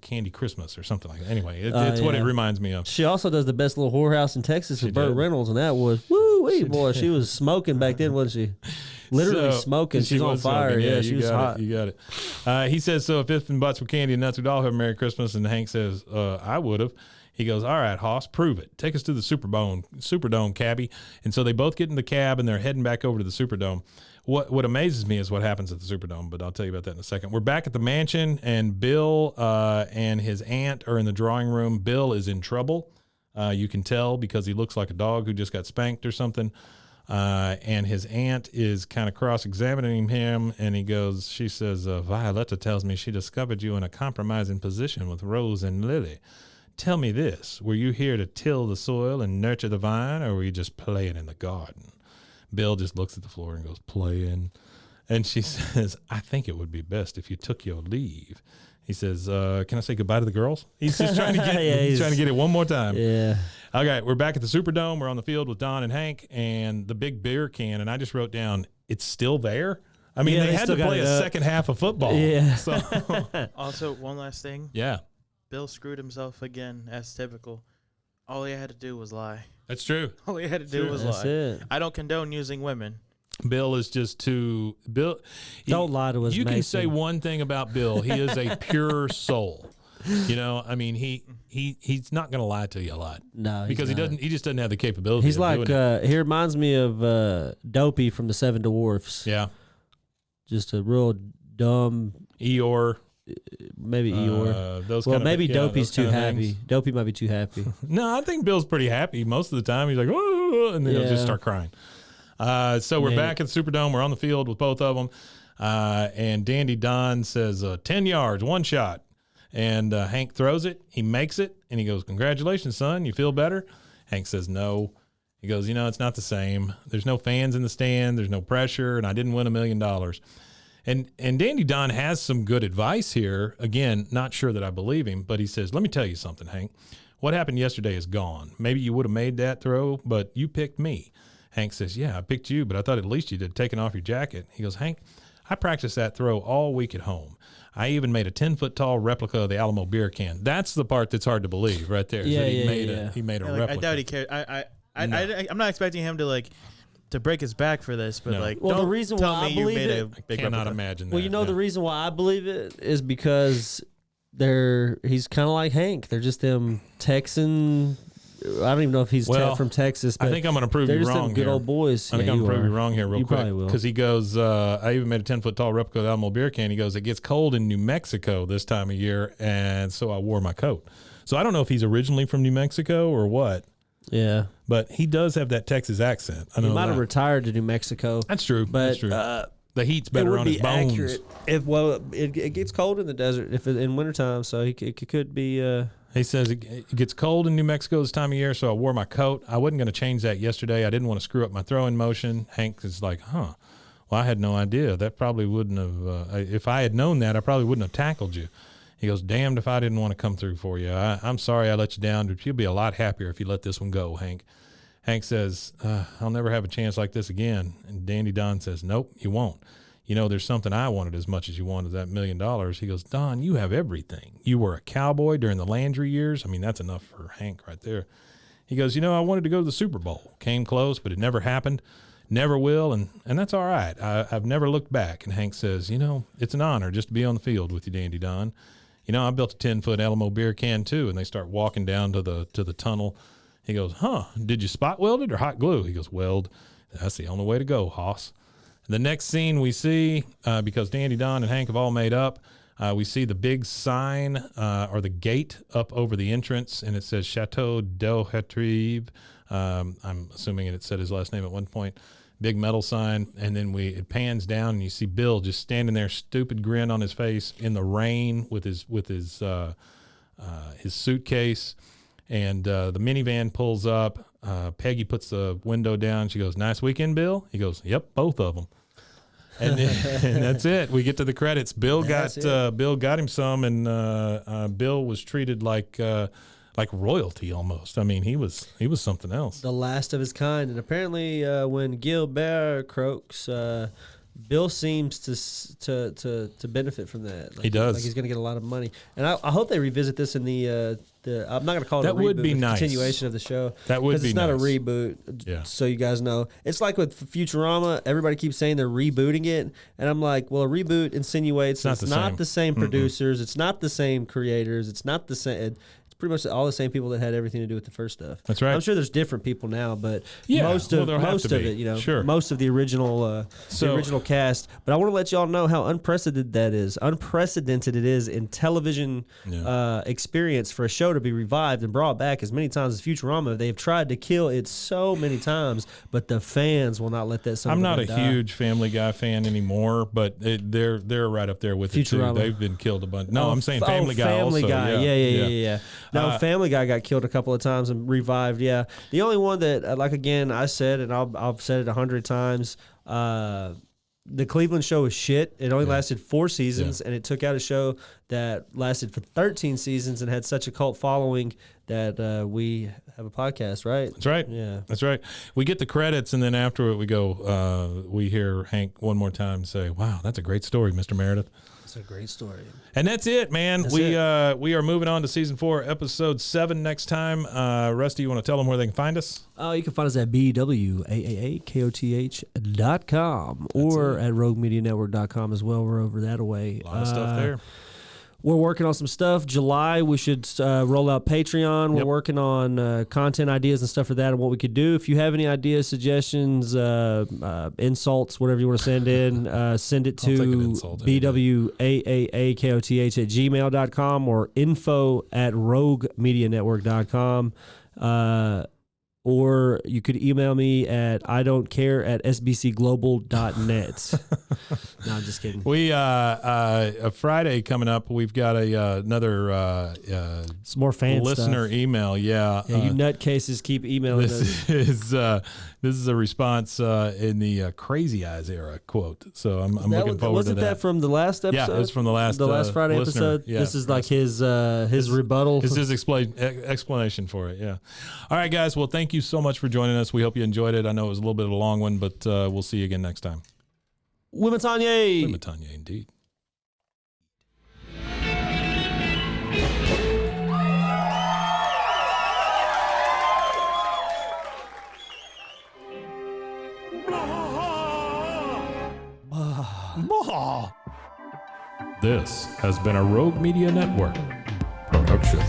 Candy Christmas or something like that. Anyway, it's what it reminds me of. She also does the best little whorehouse in Texas with Burt Reynolds, and that was woo-wee, boy. She was smoking back then, wasn't she? Literally smoking. She's on fire. Smoking. Yeah, she was hot. You got it. He says, so if ifs and buts were candy and nuts, we'd all have a Merry Christmas. And Hank says, I would have. He goes, all right, Hoss, prove it. Take us to the Superdome, cabbie. And so they both get in the cab, and they're heading back over to the Superdome. What amazes me is what happens at the Superdome, but I'll tell you about that in a second. We're back at the mansion, and Bill and his aunt are in the drawing room. Bill is in trouble. You can tell because he looks like a dog who just got spanked or something. And his aunt is kind of cross-examining him, and she says, Violetta tells me she discovered you in a compromising position with Rose and Lily. Tell me this, were you here to till the soil and nurture the vine, or were you just playing in the garden? Bill just looks at the floor and goes, playing. And she says, I think it would be best if you took your leave. He says, can I say goodbye to the girls? He's just trying to get he's trying to get it one more time. Yeah. Okay, we're back at the Superdome. We're on the field with Don and Hank and the big beer can. And I just wrote down, it's still there? I mean, they had to play a second half of football. Yeah. So. Also, one last thing. Yeah. Bill screwed himself again, as typical. All he had to do was lie. That's true. All he had to do was lie. It. I don't condone using women. Bill is just too... Bill. Don't lie to us, You Mason. can say one thing about Bill. He is a pure soul. I mean, he's not going to lie to you a lot. No, because he just doesn't have the capability. He's of like doing it. he reminds me of Dopey from the Seven Dwarfs. Yeah, just a real dumb Eeyore. maybe Eeyore. Those well, kind maybe of, Dopey's too happy. Things. Dopey might be too happy. No, I think Bill's pretty happy most of the time. He's like, "Whoa," and then he'll just start crying. So we're back at the Superdome. We're on the field with both of them. And Dandy Don says 10 yards, one shot. And Hank throws it. He makes it. And he goes, "Congratulations, son. You feel better?" Hank says, "No." He goes, "It's not the same. There's no fans in the stand. There's no pressure. And I didn't win $1 million." And Dandy Don has some good advice here. Again, not sure that I believe him, but he says, "Let me tell you something, Hank. What happened yesterday is gone. Maybe you would have made that throw, but you picked me." Hank says, "Yeah, I picked you, but I thought at least you'd have taken off your jacket." He goes, "Hank, I practiced that throw all week at home. I even made a 10-foot tall replica of the Alamo beer can." That's the part that's hard to believe right there. Yeah, He made a replica. I doubt he cared. I'm not expecting him to break his back for this, but the reason tell why me I you believe made it, a big cannot replica. imagine that. Well, the reason why I believe it is because he's kind of like Hank. They're just them Texan. I don't even know if he's from Texas, but I think I'm going to prove they're you just wrong them good here. old boys. I think I'm going to prove you wrong here real You quick. probably will. Because he goes, I even made a 10-foot tall replica of the Alamo beer can. He goes, "It gets cold in New Mexico this time of year, and so I wore my coat." So I don't know if he's originally from New Mexico or what. Yeah. But he does have that Texas accent. I know He might have that. retired to New Mexico. That's true. But That's true. The heat's it better would on be his bones. accurate. It gets cold in the desert in wintertime, so it could be. He says it gets cold in New Mexico this time of year, so I wore my coat. I wasn't going to change that yesterday. I didn't want to screw up my throwing motion. Hank is like, "Well, I had no idea. That probably wouldn't have. If I had known that, I probably wouldn't have tackled you." He goes, "Damned if I didn't want to come through for you. I'm sorry I let you down, but you'll be a lot happier if you let this one go, Hank." Hank says, "I'll never have a chance like this again." And Dandy Don says, "Nope, you won't. There's something I wanted as much as you wanted that $1 million." He goes, "Don, you have everything. You were a cowboy during the Landry years." I mean, that's enough for Hank right there. He goes, "I wanted to go to the Super Bowl. Came close, but it never happened. Never will, and that's all right. I've never looked back." And Hank says, "It's an honor just to be on the field with you, Dandy Don. I built a 10-foot Alamo beer can too." And they start walking down to the tunnel. He goes, "Did you spot weld it or hot glue?" He goes, "Weld. That's the only way to go, hoss." The next scene we see, because Dandy Don and Hank have all made up, we see the big sign or the gate up over the entrance, and it says Chateau Dauterive. I'm assuming it said his last name at one point. Big metal sign, and then it pans down, and you see Bill just standing there, stupid grin on his face in the rain with his suitcase, and the minivan pulls up. Peggy puts the window down. She goes, "Nice weekend, Bill?" He goes, "Yep, both of them." And that's it. We get to the credits. Bill got him some, and Bill was treated like royalty almost. I mean, he was something else. The last of his kind. And apparently, when Gilbert croaks, Bill seems to benefit from that. He does. Like he's going to get a lot of money. And I hope they revisit this in the I'm not going to call it that a reboot. Would be but nice. Continuation of the show. That would be nice. Because it's not a reboot. Yeah. So you guys know. It's like with Futurama. Everybody keeps saying they're rebooting it. And I'm like, well, a reboot insinuates it's not the same producers. It's not the same creators. It's not the same. Pretty much all the same people that had everything to do with the first stuff. That's right. I'm sure there's different people now, but Yeah, most of it, Sure. most of the original the original cast. But I want to let y'all know how unprecedented it is in television experience for a show to be revived and brought back as many times as Futurama. They've tried to kill it so many times, but the fans will not let that. I'm not a huge Family Guy fan anymore, but they're right up there with Futurama. it too. They've been killed a bunch. No, I'm saying Family Guy. Family also. Guy. Yeah. No, Family Guy got killed a couple of times and revived. Yeah, the only one that, like again, I said, and I've said it 100 times. The Cleveland show is shit. It only lasted 4 seasons, and it took out a show that lasted for 13 seasons and had such a cult following that we have a podcast, right? That's right. Yeah. That's right. We get the credits, and then after it, we go, we hear Hank one more time say, "Wow, that's a great story, Mr. Meredith." It's a great story. And that's it, man. We are moving on to season 4, episode 7 next time. Rusty, you want to tell them where they can find us? You can find us at bwaakoth.com or at roguemedianetwork.com as well. We're over that away. A lot of stuff there. We're working on some stuff. July, we should roll out Patreon. We're working on content ideas and stuff for that and what we could do. If you have any ideas, suggestions, insults, whatever you want to send in, send it to bwaaakoth@gmail.com or info@roguemedianetwork.com. Or you could email me at idon'tcare@sbcglobal.net. No, I'm just kidding. We a Friday coming up. We've got another some more fan listener stuff. email. Yeah, you nutcases keep emailing us. This is a response in the Crazy Eyes era quote. So I'm looking forward to that. Wasn't that from the last episode? Yeah, it was from the last Friday listener. episode. Yeah, this is like his rebuttal. This is his explanation for it. Yeah. All right, guys. Well, thank you so much for joining us. We hope you enjoyed it. I know it was a little bit of a long one, but we'll see you again next time. Wimatanye. Wimatanye, indeed. This has been a Rogue Media Network production.